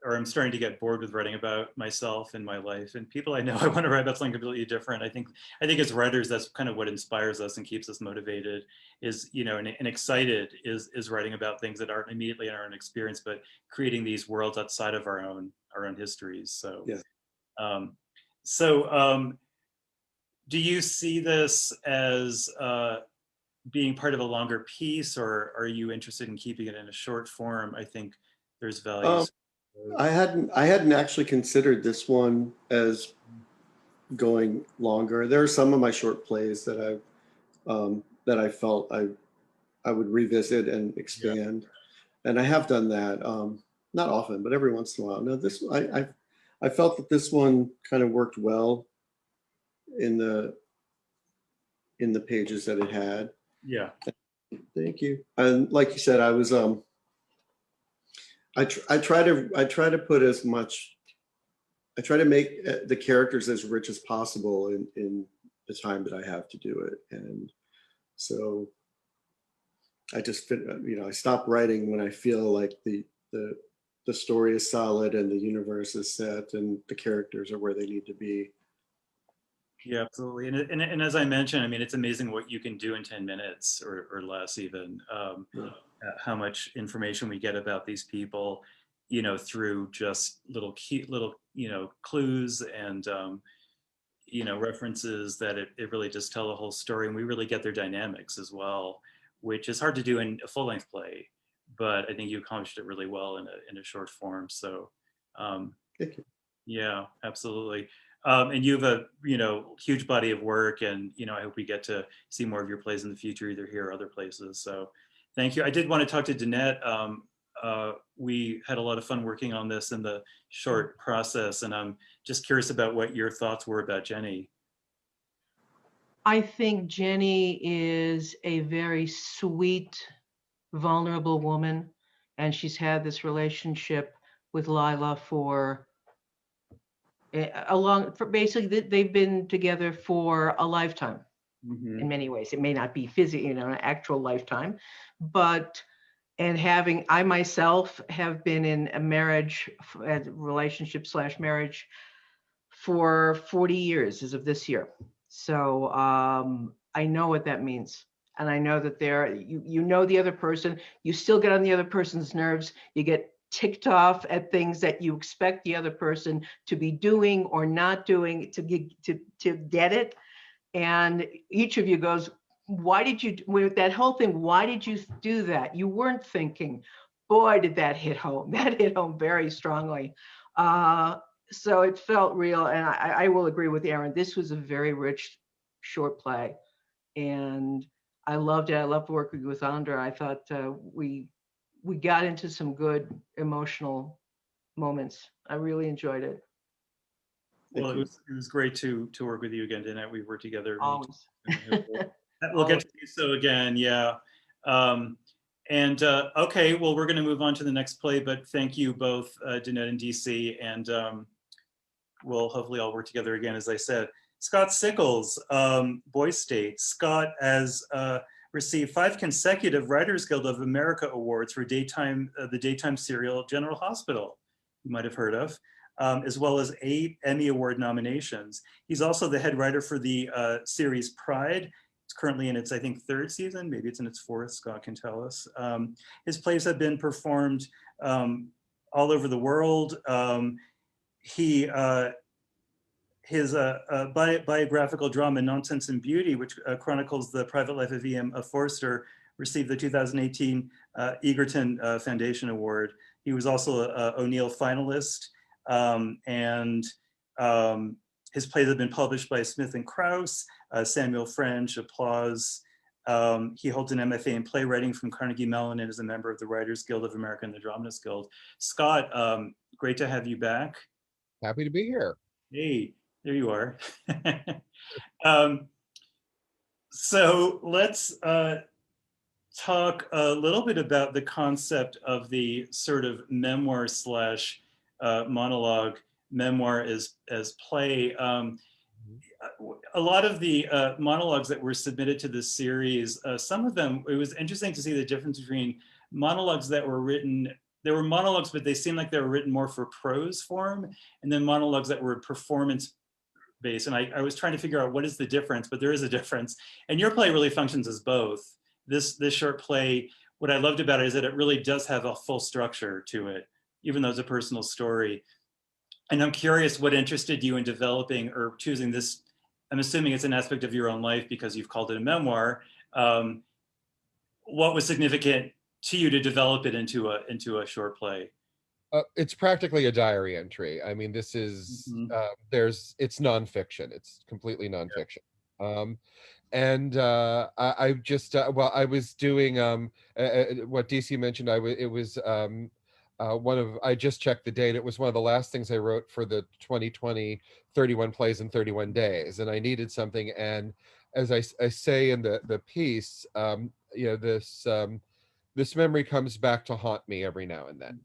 or I'm starting to get bored with writing about myself and my life and people I know. I want to write about something completely different. I think as writers, that's kind of what inspires us and keeps us motivated, is, you know, and excited, is writing about things that aren't immediately in our own experience, but creating these worlds outside of our own histories. So, Yeah. Do you see this as being part of a longer piece, or are you interested in keeping it in a short form? I think there's values. I hadn't actually considered this one as going longer. There are some of my short plays that I felt I would revisit and expand, and I have done that. Not often, but every once in a while. No, this I felt that this one kind of worked well in the pages that it had. Yeah. Thank you. And like you said, I was I try to put as much. I try to make the characters as rich as possible in the time that I have to do it, and so I just I stop writing when I feel like the story is solid and the universe is set and the characters are where they need to be. Yeah, absolutely. And as I mentioned, I mean, it's amazing what you can do in 10 minutes or less even, how much information we get about these people, you know, through just little, you know, clues and, you know, references that it really just tell the whole story. And we really get their dynamics as well, which is hard to do in a full length play, but I think you accomplished it really well in a short form. So, Thank you. yeah, absolutely. And you have a, you know, huge body of work, and, you know, I hope we get to see more of your plays in the future, either here or other places. So thank you. I did want to talk to Danette. We had a lot of fun working on this in the short process, and I'm just curious about what your thoughts were about Jenny. I think Jenny is a very sweet, vulnerable woman, and she's had this relationship with Lila for basically they've been together for a lifetime. Mm-hmm. In many ways. It may not be physically, you know, an actual lifetime, but I myself have been in a marriage, a relationship / marriage for 40 years as of this year. So I know what that means. And I know that you know the other person, you still get on the other person's nerves, you get ticked off at things that you expect the other person to be doing or not doing to get it. And each of you goes, why did you, with that whole thing, why did you do that? You weren't thinking. Boy, did that hit home. That hit home very strongly. So it felt real. And I will agree with Aaron. This was a very rich short play. And I loved it. I loved working with Andra. I thought we got into some good emotional moments. I really enjoyed it. Well, it was great to work with you again, Danette. We worked together many Always. times. We'll get to do so again, yeah. Okay, well, we're going to move on to the next play, but thank you both, Danette and DC, and we'll hopefully all work together again, as I said. Scott Sickles, Boy State. Scott has received 5 consecutive Writers Guild of America awards for the daytime serial General Hospital, you might have heard of, as well as 8 Emmy Award nominations. He's also the head writer for the series Pride. It's currently in its, I think, 3rd season. Maybe it's in its 4th, Scott can tell us. His plays have been performed all over the world. His biographical drama, Nonsense and Beauty, which chronicles the private life of E.M. Forster, received the 2018 Egerton Foundation Award. He was also an O'Neill finalist, and his plays have been published by Smith and Krause, Samuel French, Applause, He holds an MFA in playwriting from Carnegie Mellon and is a member of the Writers Guild of America and the Dramatists Guild. Scott, great to have you back. Happy to be here. Hey, there you are. So let's talk a little bit about the concept of the sort of memoir slash monologue, memoir as play. A lot of the monologues that were submitted to this series, some of them, it was interesting to see the difference between monologues that were written, they were monologues, but they seemed like they were written more for prose form, and then monologues that were performance based. And I was trying to figure out what is the difference, but there is a difference. And your play really functions as both. This short play, what I loved about it is that it really does have a full structure to it, even though it's a personal story. And I'm curious what interested you in developing or choosing this. I'm assuming it's an aspect of your own life because you've called it a memoir. What was significant to you to develop it into a short play? It's practically a diary entry. I mean, this is, it's nonfiction. It's completely nonfiction. And I just, well, I was doing what DC mentioned. I just checked the date. It was one of the last things I wrote for the 2020 31 Plays in 31 Days. And I needed something. And as I say in the piece, this memory comes back to haunt me every now and then.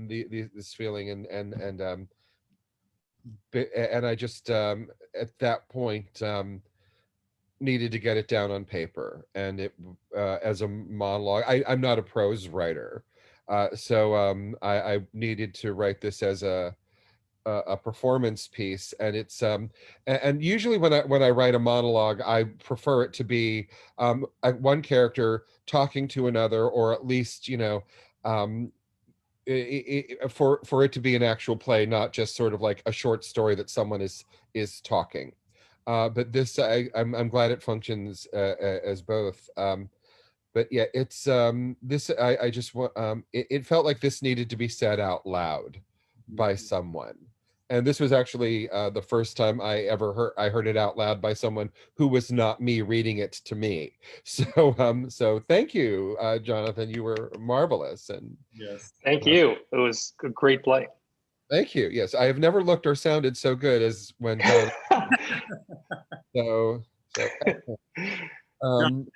This feeling and I just at that point needed to get it down on paper, and it as a monologue. I'm not a prose writer, so I needed to write this as a performance piece, and it's and usually when I write a monologue, I prefer it to be one character talking to another, or at least for it to be an actual play, not just sort of like a short story that someone is talking. But this, I'm glad it functions as both. But yeah, it's this. I just want. It felt like this needed to be said out loud by someone, and this was actually the first time I ever heard it out loud by someone who was not me reading it to me. So thank you, Jonathan. You were marvelous, and yes, thank you. It was a great play. Thank you. Yes, I have never looked or sounded so good as when Jonathan. Jonathan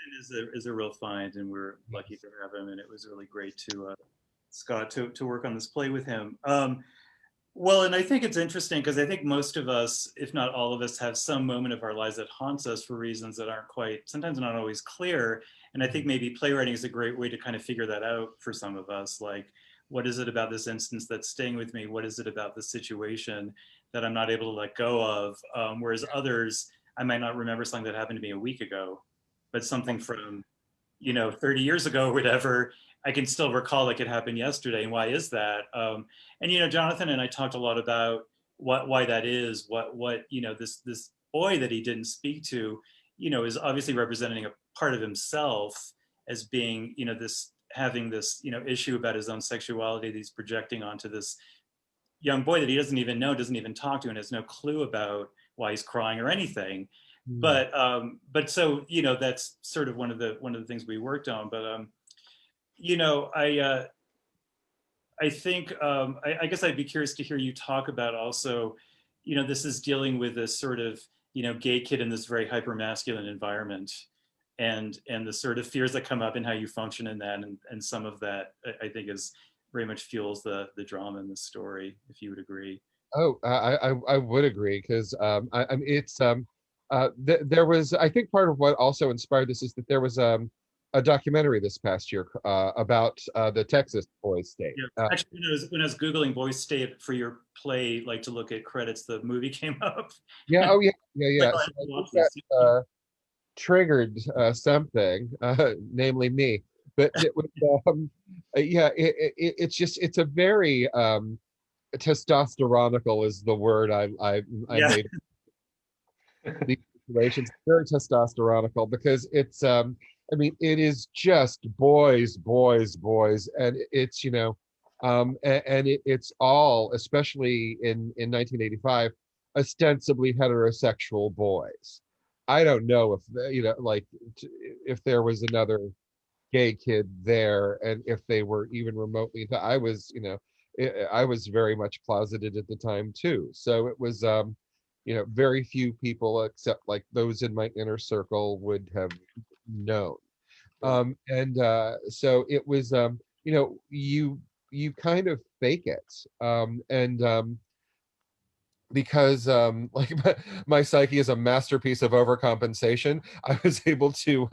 is a real find, and we're lucky to have him. And it was really great to Scott to work on this play with him. Well, and I think it's interesting because I think most of us, if not all of us, have some moment of our lives that haunts us for reasons that aren't quite, sometimes not always clear. And I think maybe playwriting is a great way to kind of figure that out for some of us. Like, what is it about this instance that's staying with me? What is it about this situation that I'm not able to let go of? Whereas others, I might not remember something that happened to me a week ago, but something from, 30 years ago or whatever, I can still recall like it happened yesterday. And why is that? And Jonathan and I talked a lot about why that is, what this boy that he didn't speak to, is obviously representing a part of himself as being, having this, issue about his own sexuality that he's projecting onto this young boy that he doesn't even know, doesn't even talk to, and has no clue about why he's crying or anything. But so, that's sort of one of the things we worked on. But I think I guess I'd be curious to hear you talk about also, this is dealing with this sort of gay kid in this very hyper masculine environment, and the sort of fears that come up and how you function in that, and some of that I think is very much fuels the drama in the story, if you would agree. Oh, I would agree, because there was, I think part of what also inspired this is that there was a documentary this past year about the Texas boys' state. Yeah. Actually, when I was Googling boys' state for your play, like to look at credits, the movie came up. Yeah. Oh, yeah. Like, So I think that triggered something, namely me. But it was, it's a very testosteronical is the word I made. These situations very testosteronical, because it's it is just boys, and it's it's all, especially in 1985, ostensibly heterosexual boys, I don't know if like if there was another gay kid there, and if they were even remotely. I was, I was very much closeted at the time too. So it was, very few people except like those in my inner circle would have known. And so it was, you kind of fake it, and because like my psyche is a masterpiece of overcompensation, I was able to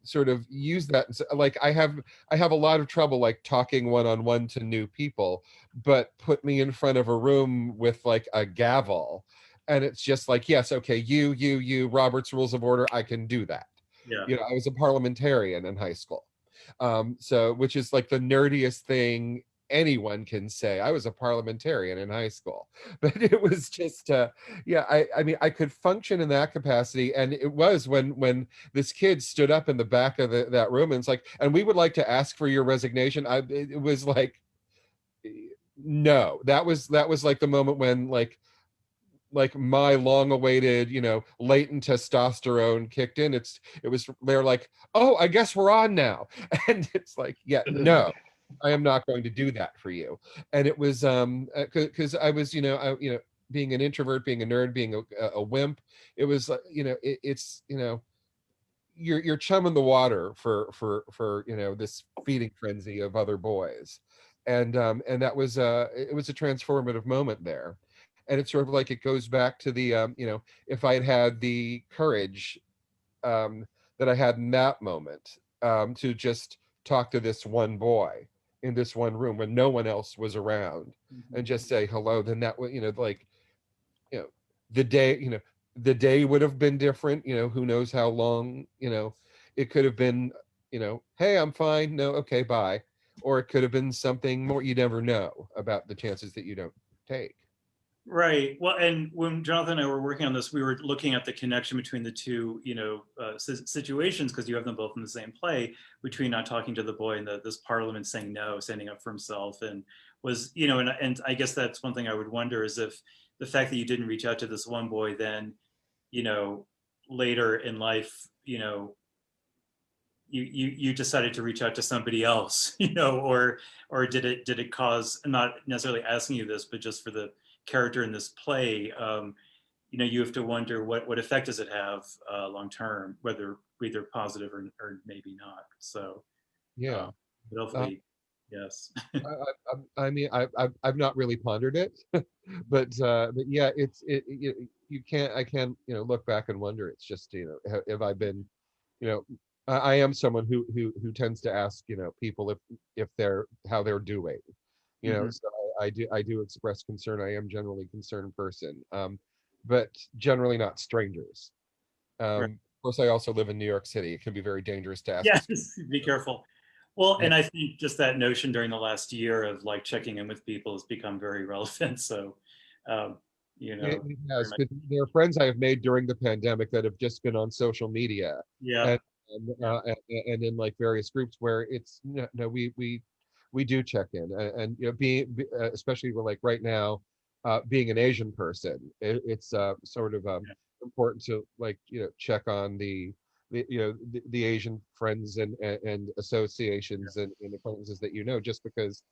sort of use that. Like I have a lot of trouble like talking one-on-one to new people, but put me in front of a room with like a gavel, and it's just like, yes, okay, you Robert's Rules of Order, I can do that. Yeah. I was a parliamentarian in high school, so which is like the nerdiest thing anyone can say. I was a parliamentarian in high school, but it was just yeah, I mean, I could function in that capacity. And it was when this kid stood up in the back of that room, and it's like, and we would like to ask for your resignation. It was like, no, that was like the moment when like my long awaited, latent testosterone kicked in. They're like, oh, I guess we're on now. And it's like, yeah, no, I am not going to do that for you. And it was because I was, being an introvert, being a nerd, being a wimp, it was it's you're chumming the water for this feeding frenzy of other boys. And that was it was a transformative moment there. And it's sort of like, it goes back to the if I had the courage that I had in that moment, to just talk to this one boy in this one room when no one else was around, and just say hello, then that would, like, you know, the day, the day would have been different. Who knows how long, it could have been, hey, I'm fine. No, okay, bye. Or it could have been something more. You never know about the chances that you don't take. Right. Well, and when Jonathan and I were working on this, we were looking at the connection between the two, situations, because you have them both in the same play, between not talking to the boy and this parliament saying no, standing up for himself, and was, and I guess that's one thing I would wonder, is if the fact that you didn't reach out to this one boy, then, later in life, you decided to reach out to somebody else, or did it cause, I'm not necessarily asking you this, but just for the character in this play, you have to wonder what effect does it have long term, whether either positive or maybe not. So Yeah. but hopefully, yes. I mean, I've not really pondered it, but yeah, you can't, I can, look back and wonder. It's just, have I been, I am someone who tends to ask, people if they're, how they're doing, so I do express concern. I am generally a concerned person, but generally not strangers. Right. Of course, I also live in New York City. It can be very dangerous to ask. Yes, be careful. Well, Yeah. and I think just that notion during the last year of like checking in with people has become very relevant. So, It has, because there are friends I have made during the pandemic that have just been on social media, yeah, and in like various groups where it's no, we do check in, and especially like right now, being an Asian person, it's sort of important to like check on the Asian friends and associations and acquaintances that just because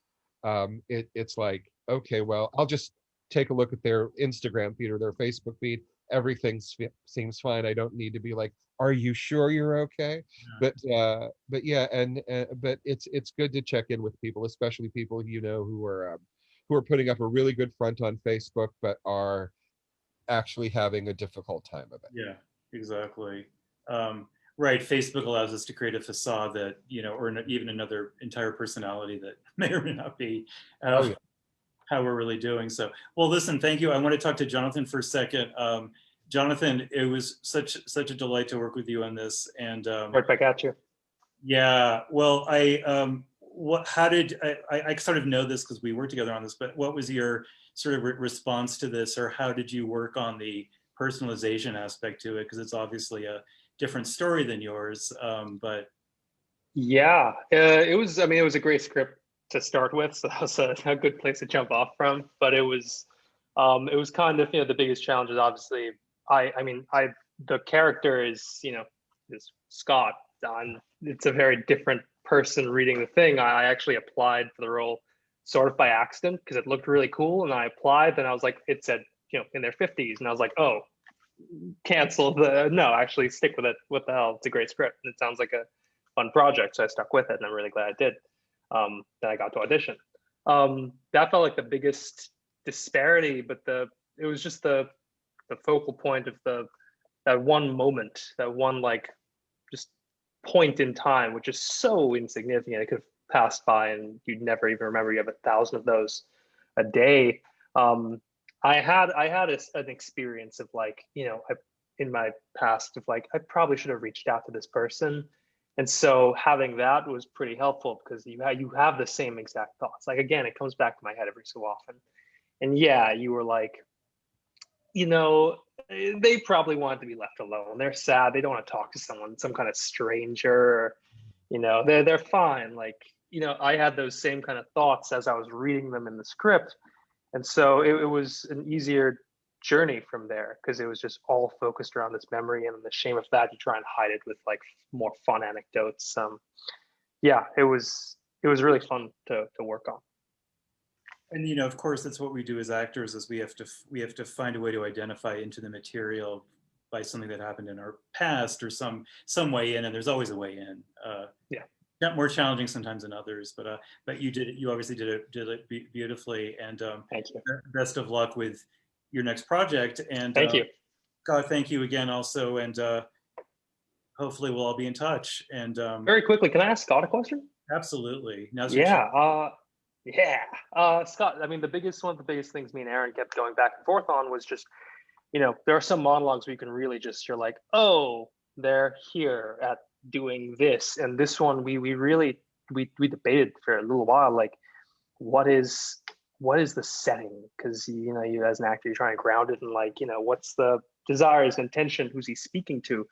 it's like, okay, well, I'll just take a look at their Instagram feed or their Facebook feed. Everything seems fine. I don't need to be like, are you sure you're okay? But yeah, but it's good to check in with people, especially people who are putting up a really good front on Facebook, but are actually having a difficult time of it. yeah, exactly. Right. Facebook allows us to create a facade that, or even another entire personality that may or may not be Oh, yeah. how we're really doing. So, well, listen, thank you. I want to talk to Jonathan for a second. Jonathan, it was such a delight to work with you on this. And Right back at you. yeah, well, how did I sort of know this because we worked together on this, but what was your sort of response to this, or how did you work on the personalization aspect to it? Because it's obviously a different story than yours, but Yeah, it was. I mean, it was a great script to start with, so that was a good place to jump off from. But it was kind of, the biggest challenge is obviously the character is, is Scott. It's a very different person reading the thing. I actually applied for the role sort of by accident because it looked really cool, and I applied, and I was like, it said, in their 50s, and I was like, oh, cancel no, actually stick with it. What the hell? It's a great script, and it sounds like a fun project, so I stuck with it, and I'm really glad I did. Then I got to audition. That felt like the biggest disparity, but it was just the focal point of that one moment, that one like just point in time, which is so insignificant. It could have passed by and you'd never even remember. You have 1,000 of those a day. I had an experience of like, in my past of like, I probably should have reached out to this person. And so having that was pretty helpful because you have the same exact thoughts. Like, again, it comes back to my head every so often. And yeah, you were like, they probably want to be left alone. They're sad. They don't want to talk to someone, some kind of stranger, they're fine. Like, I had those same kind of thoughts as I was reading them in the script. And so it was an easier journey from there because it was just all focused around this memory, and the shame of that, you try and hide it with like more fun anecdotes. Yeah, it was really fun to work on. And of course, that's what we do as actors, is we have to find a way to identify into the material by something that happened in our past or some way in, and there's always a way in. Yeah. Not more challenging sometimes than others, but you did it. You obviously did it beautifully, and thank you. Best of luck with your next project. And thank you. God, thank you again, also, and hopefully we'll all be in touch. And very quickly, can I ask Scott a question? Absolutely. Now's your chance. Scott, I mean, one of the biggest things me and Aaron kept going back and forth on was just, there are some monologues where you can really just, you're like, oh, they're here at doing this. And this one, we debated for a little while, like, what is the setting? Because, you as an actor, you're trying to ground it in like, what's the desires, intention, who's he speaking to?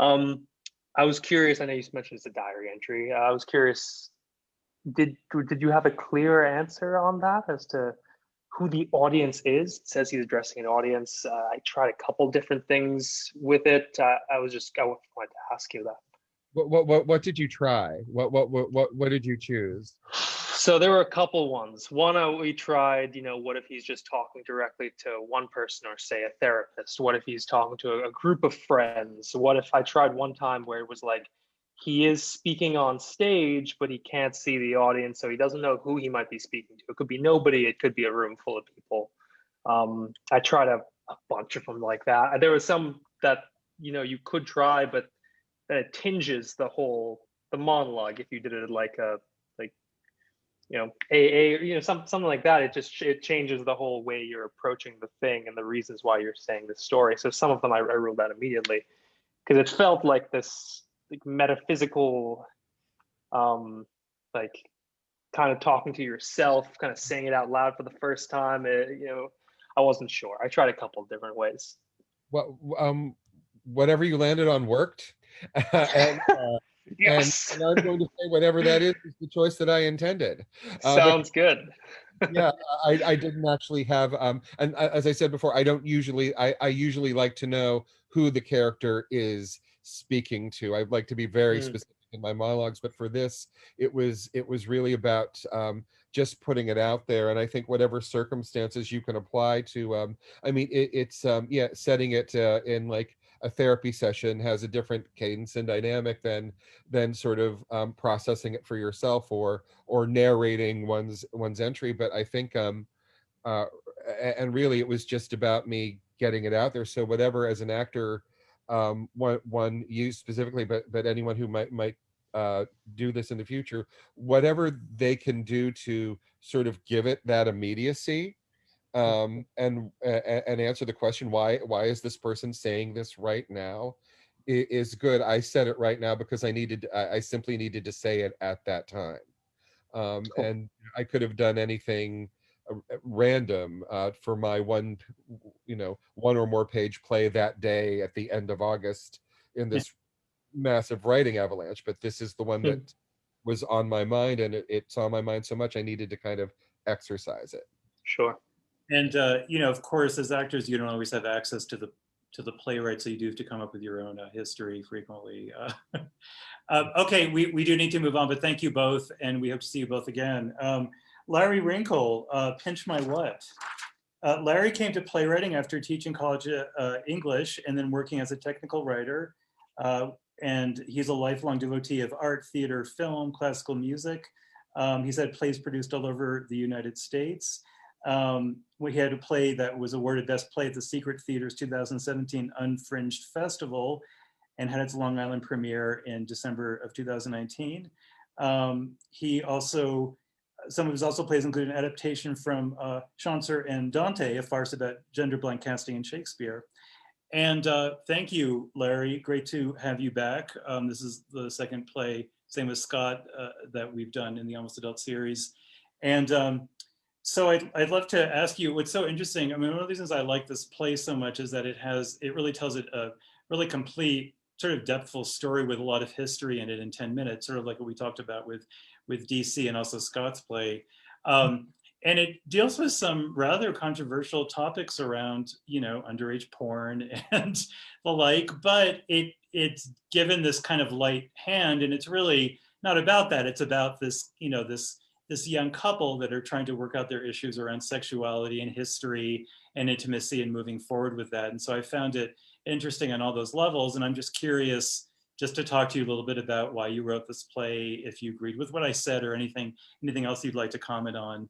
I was curious, I know you mentioned it's a diary entry. I was curious, did you have a clear answer on that as to who the audience is? It says he's addressing an audience. I tried a couple different things with it. I wanted to ask you that. What did you try? What did you choose? So there were a couple ones. One, we tried, what if he's just talking directly to one person, or say a therapist? What if he's talking to a group of friends? What if I tried one time where it was like, he is speaking on stage, but he can't see the audience, so he doesn't know who he might be speaking to. It could be nobody. It could be a room full of people. I tried a bunch of them like that. There was some that, you could try, but then it tinges the monologue if you did it like AA, something like that. It changes the whole way you're approaching the thing and the reasons why you're saying the story. So some of them I ruled out immediately because it felt like this like metaphysical, like kind of talking to yourself, kind of saying it out loud for the first time. I wasn't sure. I tried a couple of different ways. Whatever you landed on worked. And yes. And I'm going to say whatever that is the choice that I intended. Sounds good. Yeah, I didn't actually have, and as I said before, I usually like to know who the character is speaking to. I'd like to be very specific in my monologues, but for this, it was really about just putting it out there. And I think whatever circumstances you can apply to, setting it in like a therapy session has a different cadence and dynamic than sort of processing it for yourself or narrating one's entry. But I think and really it was just about me getting it out there. So whatever, as an actor, one you specifically, but anyone who might do this in the future, whatever they can do to sort of give it that immediacy, and answer the question, why is this person saying this right now, is good. I said it right now because I simply needed to say it at that time. Cool. And I could have done anything random for my one or more page play that day at the end of August in this massive writing avalanche, but this is the one that was on my mind, and it's on my mind so much I needed to kind of exercise it. Sure. And of course, as actors, you don't always have access to the the playwright, so you do have to come up with your own history frequently. Okay, we do need to move on, but thank you both, and we hope to see you both again. Larry Rinkel, Pinch My What. Larry came to playwriting after teaching college English and then working as a technical writer. And he's a lifelong devotee of art, theater, film, classical music. He's had plays produced all over the United States. We had a play that was awarded Best Play at the Secret Theater's 2017 Unfringed Festival and had its Long Island premiere in December of 2019. He also, some of his also plays include an adaptation from Chaucer and Dante, a farce about gender blank casting in Shakespeare. And thank you, Larry. Great to have you back. This is the second play, same as Scott, that we've done in the Almost Adult series. And so I'd love to ask you, what's so interesting, I mean, one of the reasons I like this play so much is that it really tells it a really complete, sort of depthful story with a lot of history in it in 10 minutes, sort of like what we talked about with DC and also Scott's play. And it deals with some rather controversial topics around, you know, underage porn and the like, but it's given this kind of light hand, and it's really not about that. It's about this, you know, this young couple that are trying to work out their issues around sexuality and history and intimacy and moving forward with that. And so I found it interesting on all those levels. And I'm just curious just to talk to you a little bit about why you wrote this play, if you agreed with what I said or anything else you'd like to comment on.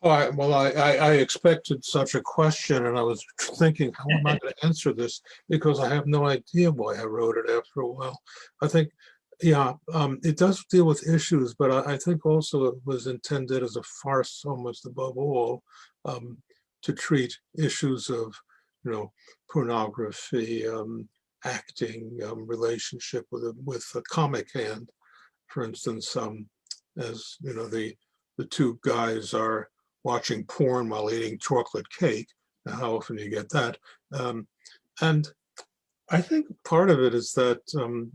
Well, I expected such a question, and I was thinking, how am I going to answer this? Because I have no idea why I wrote it after a while. I think, yeah, it does deal with issues, but I think also it was intended as a farce almost above all, to treat issues of, you know, pornography, acting, relationship with a comic hand. For instance, as you know, the two guys are watching porn while eating chocolate cake. Now, how often do you get that? And I think part of it is that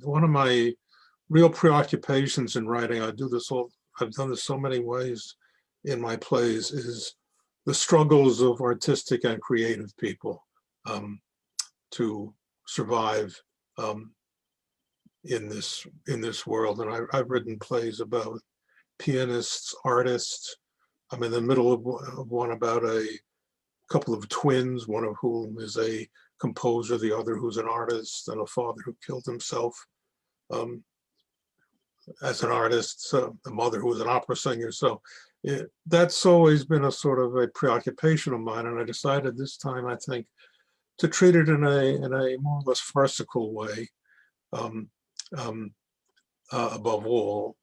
one of my real preoccupations in writing, I've done this so many ways in my plays, is the struggles of artistic and creative people to survive in this world. And I've written plays about pianists, artists. I'm in the middle of one about a couple of twins, one of whom is a composer, the other who's an artist, and a father who killed himself as an artist, so the mother who was an opera singer. So that's always been a sort of a preoccupation of mine. And I decided this time, I think, to treat it in a more or less farcical way, above all.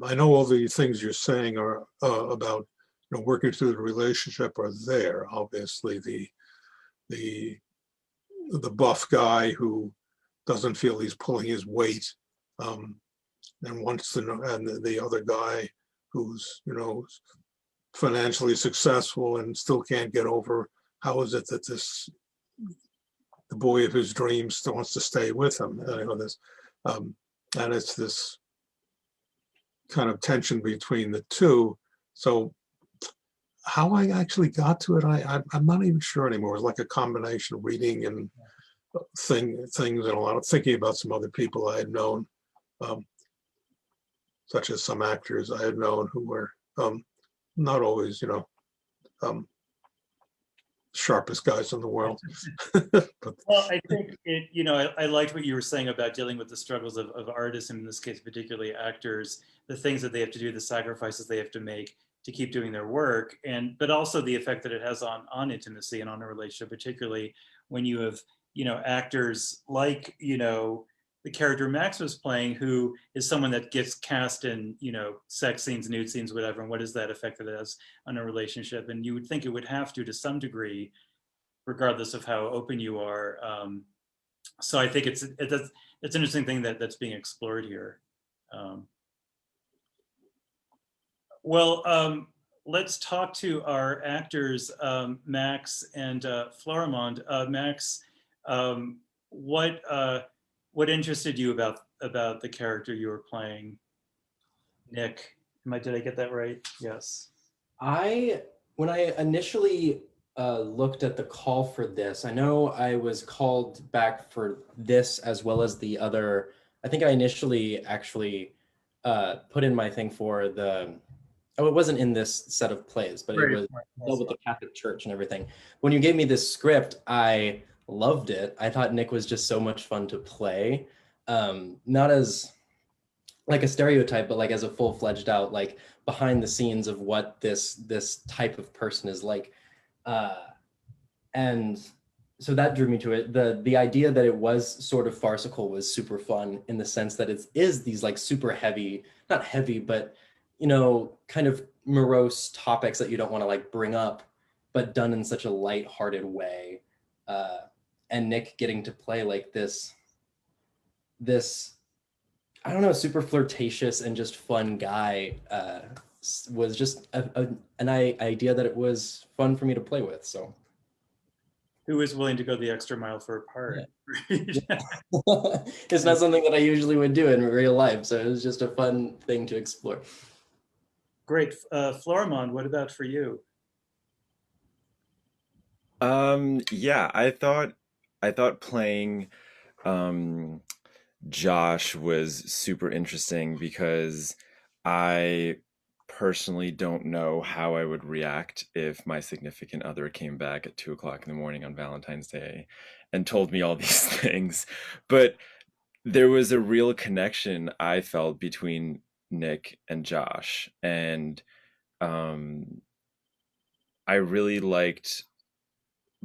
I know all the things you're saying are about, you know, working through the relationship are there. Obviously, the buff guy who doesn't feel he's pulling his weight, and wants to know, and the other guy who's, you know, financially successful and still can't get over how is it that the boy of his dreams still wants to stay with him. You know, this, and it's this kind of tension between the two. So how I actually got to it, I'm not even sure anymore. It's like a combination of reading and things and a lot of thinking about some other people I had known, such as some actors I had known who were not always, you know, sharpest guys in the world. But, well, I think it, you know, I liked what you were saying about dealing with the struggles of artists, and in this case, particularly actors, the things that they have to do, the sacrifices they have to make to keep doing their work, but also the effect that it has on intimacy and on a relationship, particularly when you have, you know, actors like, you know, the character Max was playing, who is someone that gets cast in, you know, sex scenes, nude scenes, whatever, and what is that effect that it has on a relationship? And you would think it would have to some degree, regardless of how open you are. So I think it's an interesting thing that's being explored here. Well, let's talk to our actors, Max and Florimond. Max, what interested you about the character you were playing? Nick, did I get that right? Yes. When I initially looked at the call for this. I know I was called back for this as well as the other. I think I initially actually put in my thing for the. Oh, it wasn't in this set of plays, but it was dealt with the Catholic Church and everything. When you gave me this script, I loved it. I thought Nick was just so much fun to play. Not as like a stereotype, but like as a full-fledged out, like behind the scenes of what this type of person is like. And so that drew me to it. The idea that it was sort of farcical was super fun in the sense that it is these like super heavy, not heavy, but kind of morose topics that you don't want to like bring up, but done in such a light-hearted way. And Nick getting to play like this, I don't know, super flirtatious and just fun guy was just an idea that it was fun for me to play with. So Who is willing to go the extra mile for a part? Yeah. It's not something that I usually would do in real life, so it was just a fun thing to explore. Great. Florimond, what about for you? Yeah, I thought playing Josh was super interesting because I personally don't know how I would react if my significant other came back at 2 o'clock in the morning on Valentine's Day and told me all these things. But there was a real connection I felt between Nick and Josh, and I really liked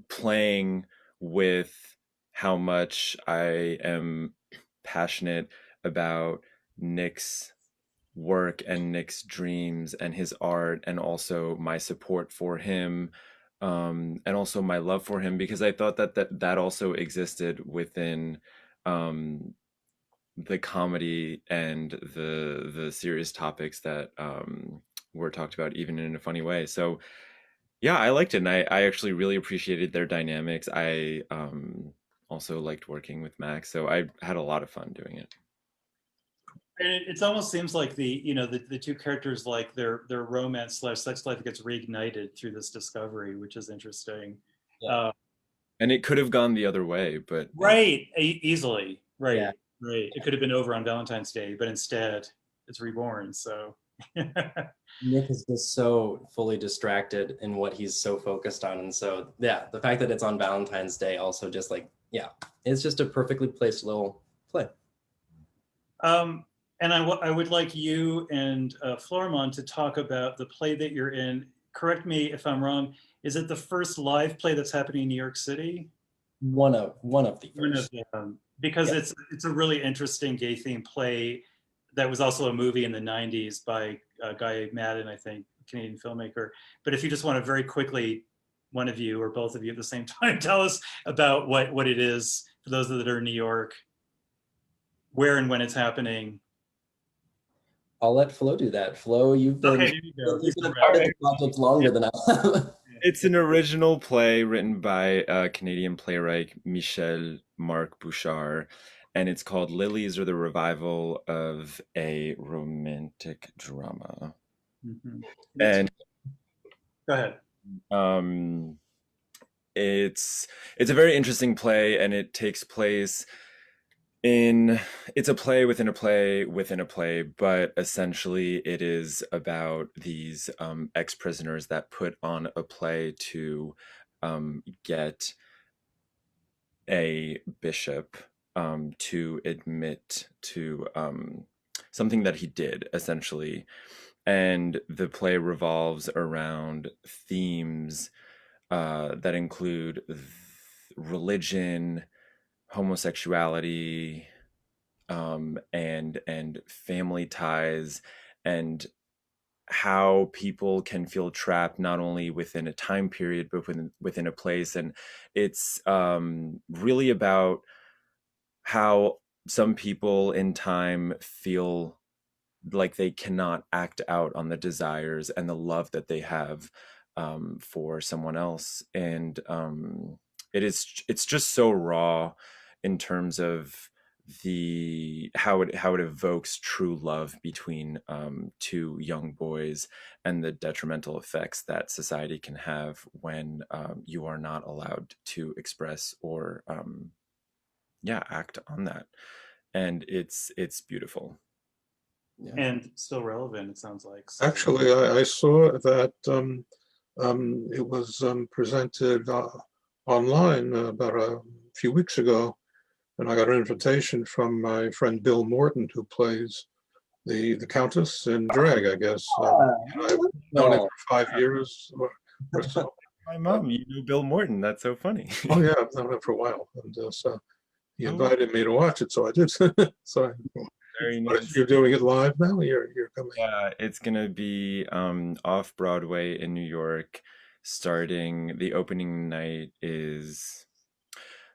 playing with how much I am passionate about Nick's work and Nick's dreams and his art, and also my support for him, and also my love for him, because I thought that also existed within the comedy and the serious topics that were talked about, even in a funny way. So yeah, I liked it, and I actually really appreciated their dynamics. I also liked working with Max, so I had a lot of fun doing it. And it almost seems like the two characters, like their romance / sex life gets reignited through this discovery, which is interesting. Yeah. And it could have gone the other way, but Right, easily. Right, Yeah. right. It could have been over on Valentine's Day, but instead it's reborn. So Nick is just so fully distracted in what he's so focused on. And so, yeah, the fact that it's on Valentine's Day also just like, yeah, it's just a perfectly placed little play. And I would like you and Florimond to talk about the play that you're in. Correct me if I'm wrong. Is it the first live play that's happening in New York City? One of the One of first. them, because Yeah. it's a really interesting gay themed play that was also a movie in the 90s by Guy Madden, I think, Canadian filmmaker. But if you just want to very quickly, one of you or both of you at the same time, tell us about what it is for those that are in New York, where and when it's happening. I'll let Flo do that. Flo, you've been, Okay, here you've you been go. a part of the project longer than I have. it's an original play written by Canadian playwright Michel Marc Bouchard, and it's called Lilies, or the Revival of a Romantic Drama. Mhm. And Go ahead. it's a very interesting play, and it takes place it's a play within a play within a play, but essentially it is about these ex-prisoners that put on a play to get a bishop to admit to something that he did, essentially. And the play revolves around themes that include religion, homosexuality, and family ties, and how people can feel trapped not only within a time period but within a place. And it's really about how some people in time feel like they cannot act out on the desires and the love that they have for someone else. And it's just so raw in terms of how it evokes true love between two young boys, and the detrimental effects that society can have when you are not allowed to express or act on that. And it's beautiful. Yeah. And still relevant, it sounds like. So. Actually, I saw that it was presented online about a few weeks ago, and I got an invitation from my friend Bill Morton, who plays the Countess in drag, I guess. I've known him for 5 years or so. My mom, you know Bill Morton. That's so funny. Oh yeah, I've known him for a while, and so he Oh. invited me to watch it, so I did. So Very but nice. you're doing it live now. You're coming. Yeah, it's gonna be off Broadway in New York. Starting the opening night is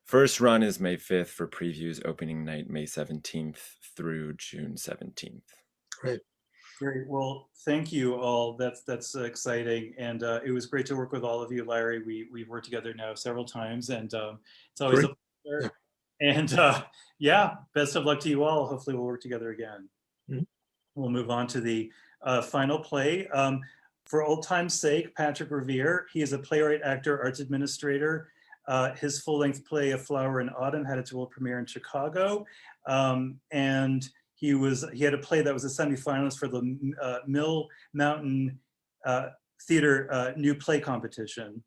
first run is May 5th for previews. Opening night May 17th through June 17th. Great. Great. Well, thank you all. That's exciting, and it was great to work with all of you, Larry. We've worked together now several times, and it's always Great. a pleasure. Yeah. And yeah, best of luck to you all. Hopefully, we'll work together again. Mhm. We'll move on to the final play. For old time's sake, Patrick Revere. He is a playwright, actor, arts administrator. His full-length play, A Flower in Autumn, had its world premiere in Chicago, and he had a play that was a semifinalist for the Mill Mountain Theater New Play Competition.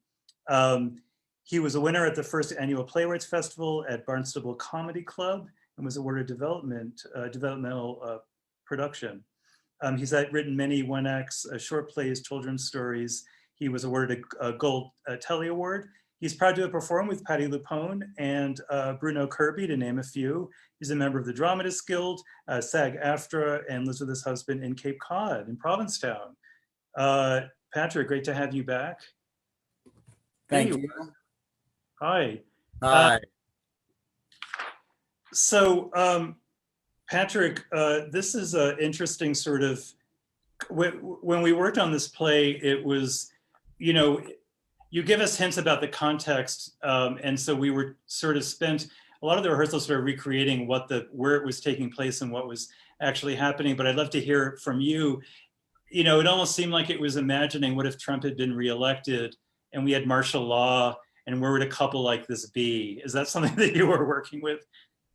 He was a winner at the first annual Playwrights Festival at Barnstable Comedy Club and was awarded developmental production. He's written many one-acts, short plays, children's stories. He was awarded a Gold Telly Award. He's proud to have performed with Patti LuPone and Bruno Kirby, to name a few. He's a member of the Dramatists Guild, SAG-AFTRA, and lives with his husband in Cape Cod, in Provincetown. Patrick, great to have you back. Thank you. Hi. Hi. So, Patrick, this is an interesting sort of, when we worked on this play, it was, you give us hints about the context, and so we were sort of spent a lot of the rehearsals sort of recreating where it was taking place and what was actually happening. But I'd love to hear from you. It almost seemed like it was imagining what if Trump had been reelected and we had martial law, and where would a couple like this be? Is that something that you were working with?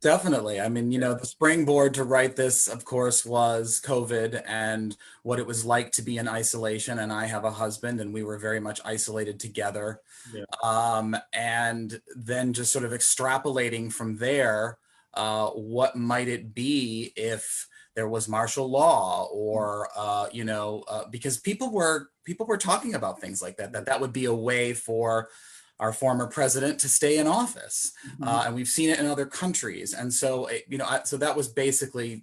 Definitely. I mean, the springboard to write this, of course, was COVID and what it was like to be in isolation. And I have a husband, and we were very much isolated together. Yeah. And then just sort of extrapolating from there, what might it be if there was martial law, or because people were talking about things like that would be a way for our former president to stay in office. And we've seen it in other countries. And so, so that was basically,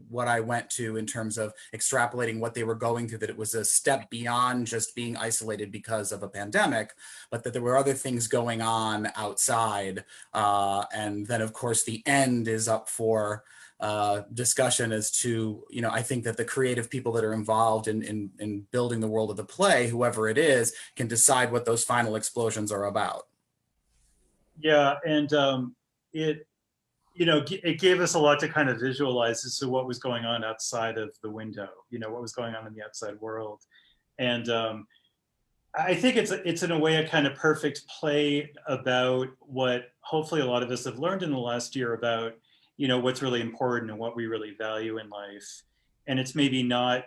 what I went to in terms of extrapolating what they were going through, that it was a step beyond just being isolated because of a pandemic, but that there were other things going on outside. And then, of course, the end is up for discussion as to, I think that the creative people that are involved in building the world of the play, whoever it is, can decide what those final explosions are about. Yeah, and it gave us a lot to kind of visualize as to what was going on outside of the window, what was going on in the outside world. And I think it's in a way a kind of perfect play about what hopefully a lot of us have learned in the last year about what's really important and what we really value in life. And it's maybe not,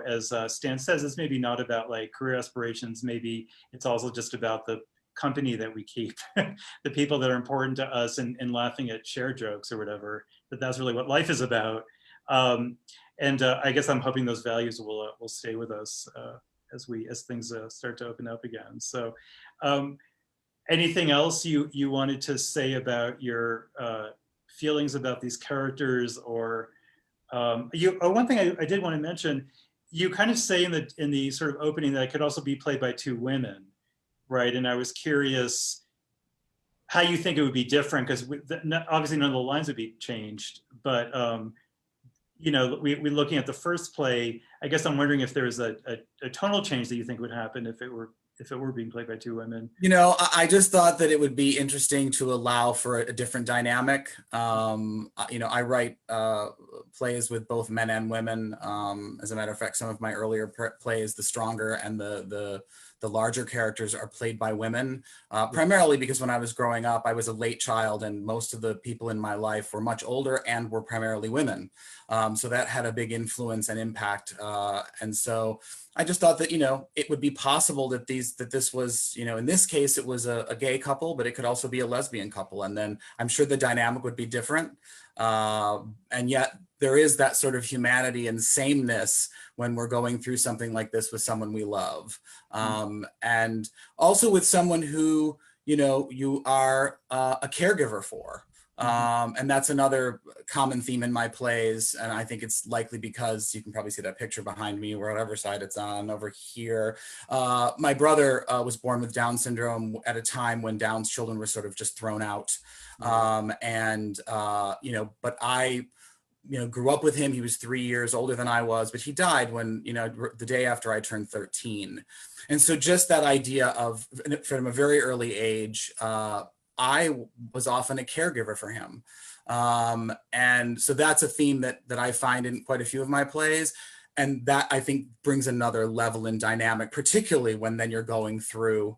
as Stan says, it's maybe not about like career aspirations. Maybe it's also just about the company that we keep, the people that are important to us, and laughing at share jokes or whatever, that's really what life is about. And I guess I'm hoping those values will stay with us as things start to open up again. So anything else you wanted to say about your feelings about these characters, or one thing I did want to mention, you kind of say in the sort of opening that it could also be played by two women, right? And I was curious how you think it would be different, because obviously none of the lines would be changed, but we're looking at the first play. I guess I'm wondering if there's a tonal change that you think would happen if if it were being played by two women? You know, I just thought that it would be interesting to allow for a different dynamic. You know, I write plays with both men and women. As a matter of fact, some of my earlier plays, the stronger and the larger characters are played by women, primarily because when I was growing up, I was a late child and most of the people in my life were much older and were primarily women. So that had a big influence and impact. And so I just thought that, you know, it would be possible that this was, you know, in this case, it was a gay couple, but it could also be a lesbian couple. And then I'm sure the dynamic would be different. And yet there is that sort of humanity and sameness when we're going through something like this with someone we love. And also with someone who, you know, you are a caregiver for. And that's another common theme in my plays. And I think it's likely because you can probably see that picture behind me, whatever side it's on over here. My brother was born with Down syndrome at a time when Down's children were sort of just thrown out. You know, but I, you know, grew up with him. He was 3 years older than I was, but he died when, you know, the day after I turned 13. And so just that idea of, from a very early age, I was often a caregiver for him. And so that's a theme that I find in quite a few of my plays. And that, I think, brings another level in dynamic, particularly when then you're going through,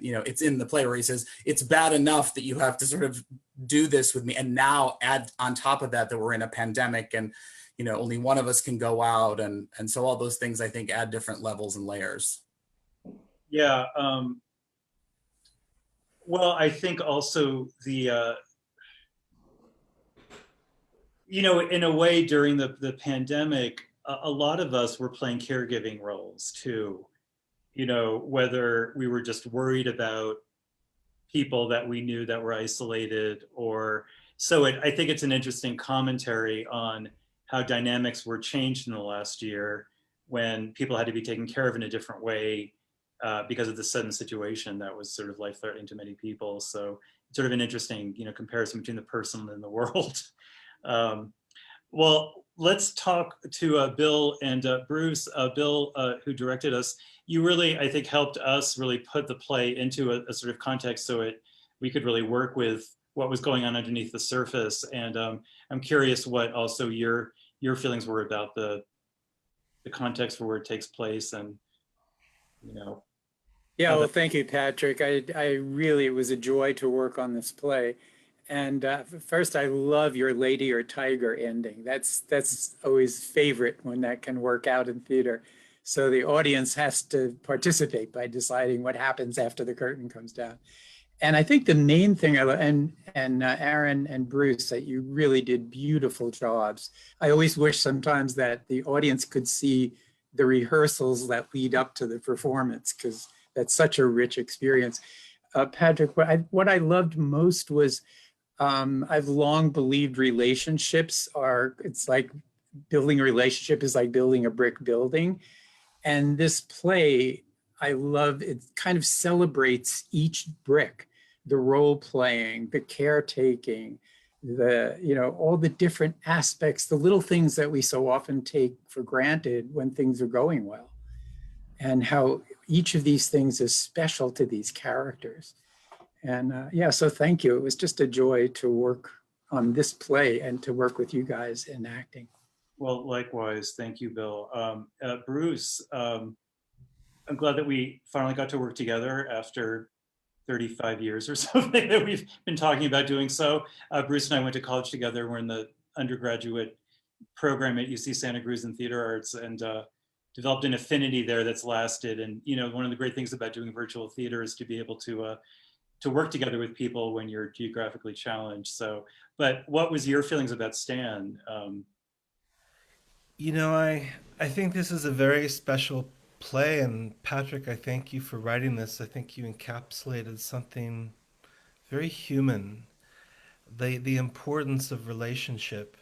you know, it's in the play where he says, it's bad enough that you have to sort of do this with me. And now add on top of that we're in a pandemic and, you know, only one of us can go out. And so all those things, I think, add different levels and layers. Yeah. Well, I think also the, you know, in a way during the pandemic, a lot of us were playing caregiving roles too, you know, whether we were just worried about people that we knew that were isolated or, so I think it's an interesting commentary on how dynamics were changed in the last year when people had to be taken care of in a different way because of the sudden situation that was sort of life-threatening to many people. So it's sort of an interesting, you know, comparison between the person and the world. Well, let's talk to Bill and Bruce. Bill, who directed us, you really, I think, helped us really put the play into a sort of context so we could really work with what was going on underneath the surface. And I'm curious what also your feelings were about the context for where it takes place and, you know. Yeah, well, thank you, Patrick. I really, it was a joy to work on this play. And first, I love your lady or tiger ending. That's always favorite when that can work out in theater. So the audience has to participate by deciding what happens after the curtain comes down. And I think the main thing, and Aaron and Bruce, that you really did beautiful jobs. I always wish sometimes that the audience could see the rehearsals that lead up to the performance, because that's such a rich experience. Patrick, what I loved most was I've long believed relationships it's like building a relationship is like building a brick building. And this play, I love, it kind of celebrates each brick, the role playing, the caretaking, you know, all the different aspects, the little things that we so often take for granted when things are going well, and how each of these things is special to these characters. And yeah, so thank you. It was just a joy to work on this play and to work with you guys in acting. Well, likewise, thank you, Bill. Bruce, I'm glad that we finally got to work together after 35 years or something that we've been talking about doing so. Bruce and I went to college together. We're in the undergraduate program at UC Santa Cruz in theater arts, and developed an affinity there that's lasted. And, you know, one of the great things about doing virtual theater is to be able to work together with people when you're geographically challenged. So, but what was your feelings about Stan? You know, I think this is a very special play, and Patrick, I thank you for writing this. I think you encapsulated something very human, the importance of relationship.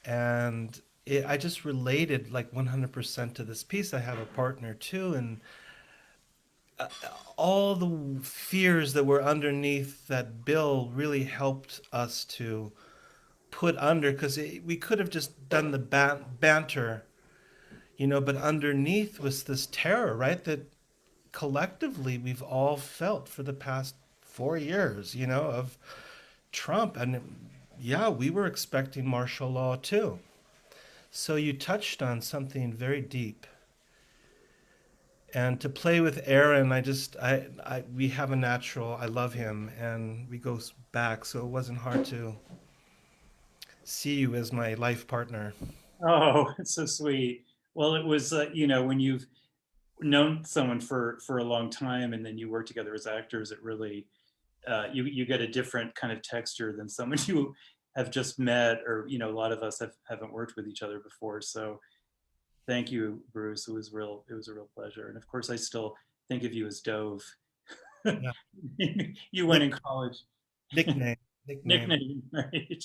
And I just related like 100% to this piece. I have a partner too, and all the fears that were underneath that bill really helped us to put under, because we could have just done the banter, you know, but underneath was this terror, right? That collectively we've all felt for the past 4 years, of Trump. And yeah, we were expecting martial law too. So you touched on something very deep. And to play with Aaron, we have a natural, I love him, and we go back, so it wasn't hard to see you as my life partner. Oh, it's so sweet. Well, it was, when you've known someone for a long time and then you work together as actors, it really, you get a different kind of texture than someone you have just met, or, a lot of us haven't worked with each other before. So thank you, Bruce. It was a real pleasure. And of course, I still think of you as Dove. Yeah. You went in college. Nickname. Nickname, right?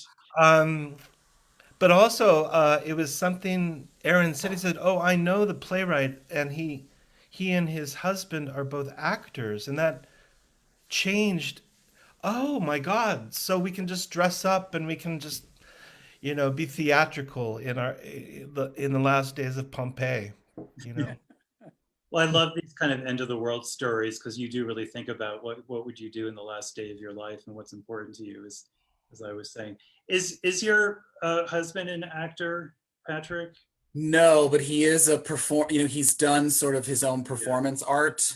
But also, it was something Aaron said. He said, "Oh, I know the playwright, and he and his husband are both actors," and that changed. Oh my God! So we can just dress up and we can just, be theatrical in the last days of Pompeii. Well, I love these kind of end of the world stories because you do really think about what would you do in the last day of your life and what's important to you. As I was saying, is your husband an actor, Patrick? No, but he is a he's done sort of his own performance art,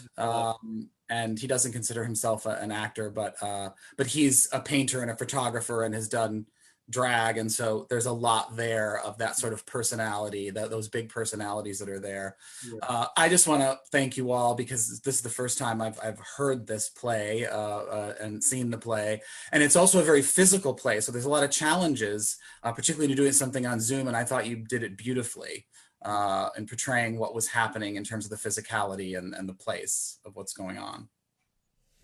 and he doesn't consider himself an actor, but he's a painter and a photographer and has done drag, and so there's a lot there of that sort of personality, those big personalities that are there. Yeah. I just want to thank you all because this is the first time I've heard this play and seen the play, and it's also a very physical play, so there's a lot of challenges, particularly to doing something on Zoom, and I thought you did it beautifully in portraying what was happening in terms of the physicality and the place of what's going on.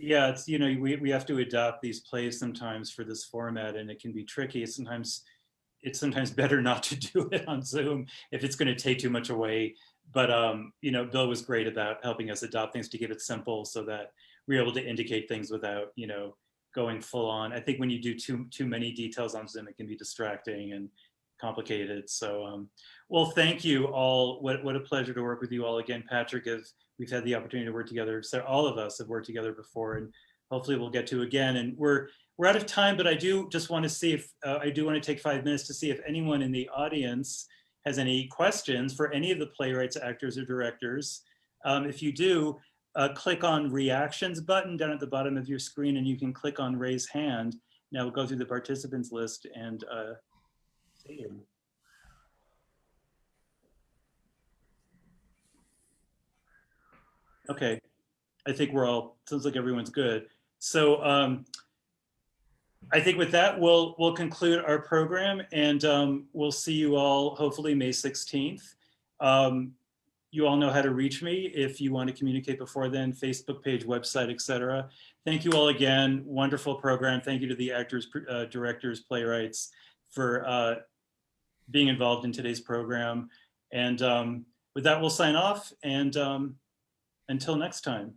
Yeah, it's, we have to adopt these plays sometimes for this format, and it can be tricky. It's sometimes better not to do it on Zoom if it's going to take too much away. But Bill was great about helping us adopt things to keep it simple so that we're able to indicate things without, going full on. I think when you do too many details on Zoom, it can be distracting and complicated. So, well, thank you all. What a pleasure to work with you all again, Patrick. We've had the opportunity to work together. So all of us have worked together before, and hopefully we'll get to again. And we're out of time, but I do just want to see if I do want to take 5 minutes to see if anyone in the audience has any questions for any of the playwrights, actors, or directors. If you do, click on reactions button down at the bottom of your screen, and you can click on raise hand. Now we'll go through the participants list and see them. Okay, I think sounds like everyone's good. So I think with that, we'll conclude our program, and we'll see you all hopefully May 16th. You all know how to reach me if you want to communicate before then, Facebook page, website, etc. Thank you all again. Wonderful program. Thank you to the actors, directors, playwrights for being involved in today's program. And with that, we'll sign off, and until next time.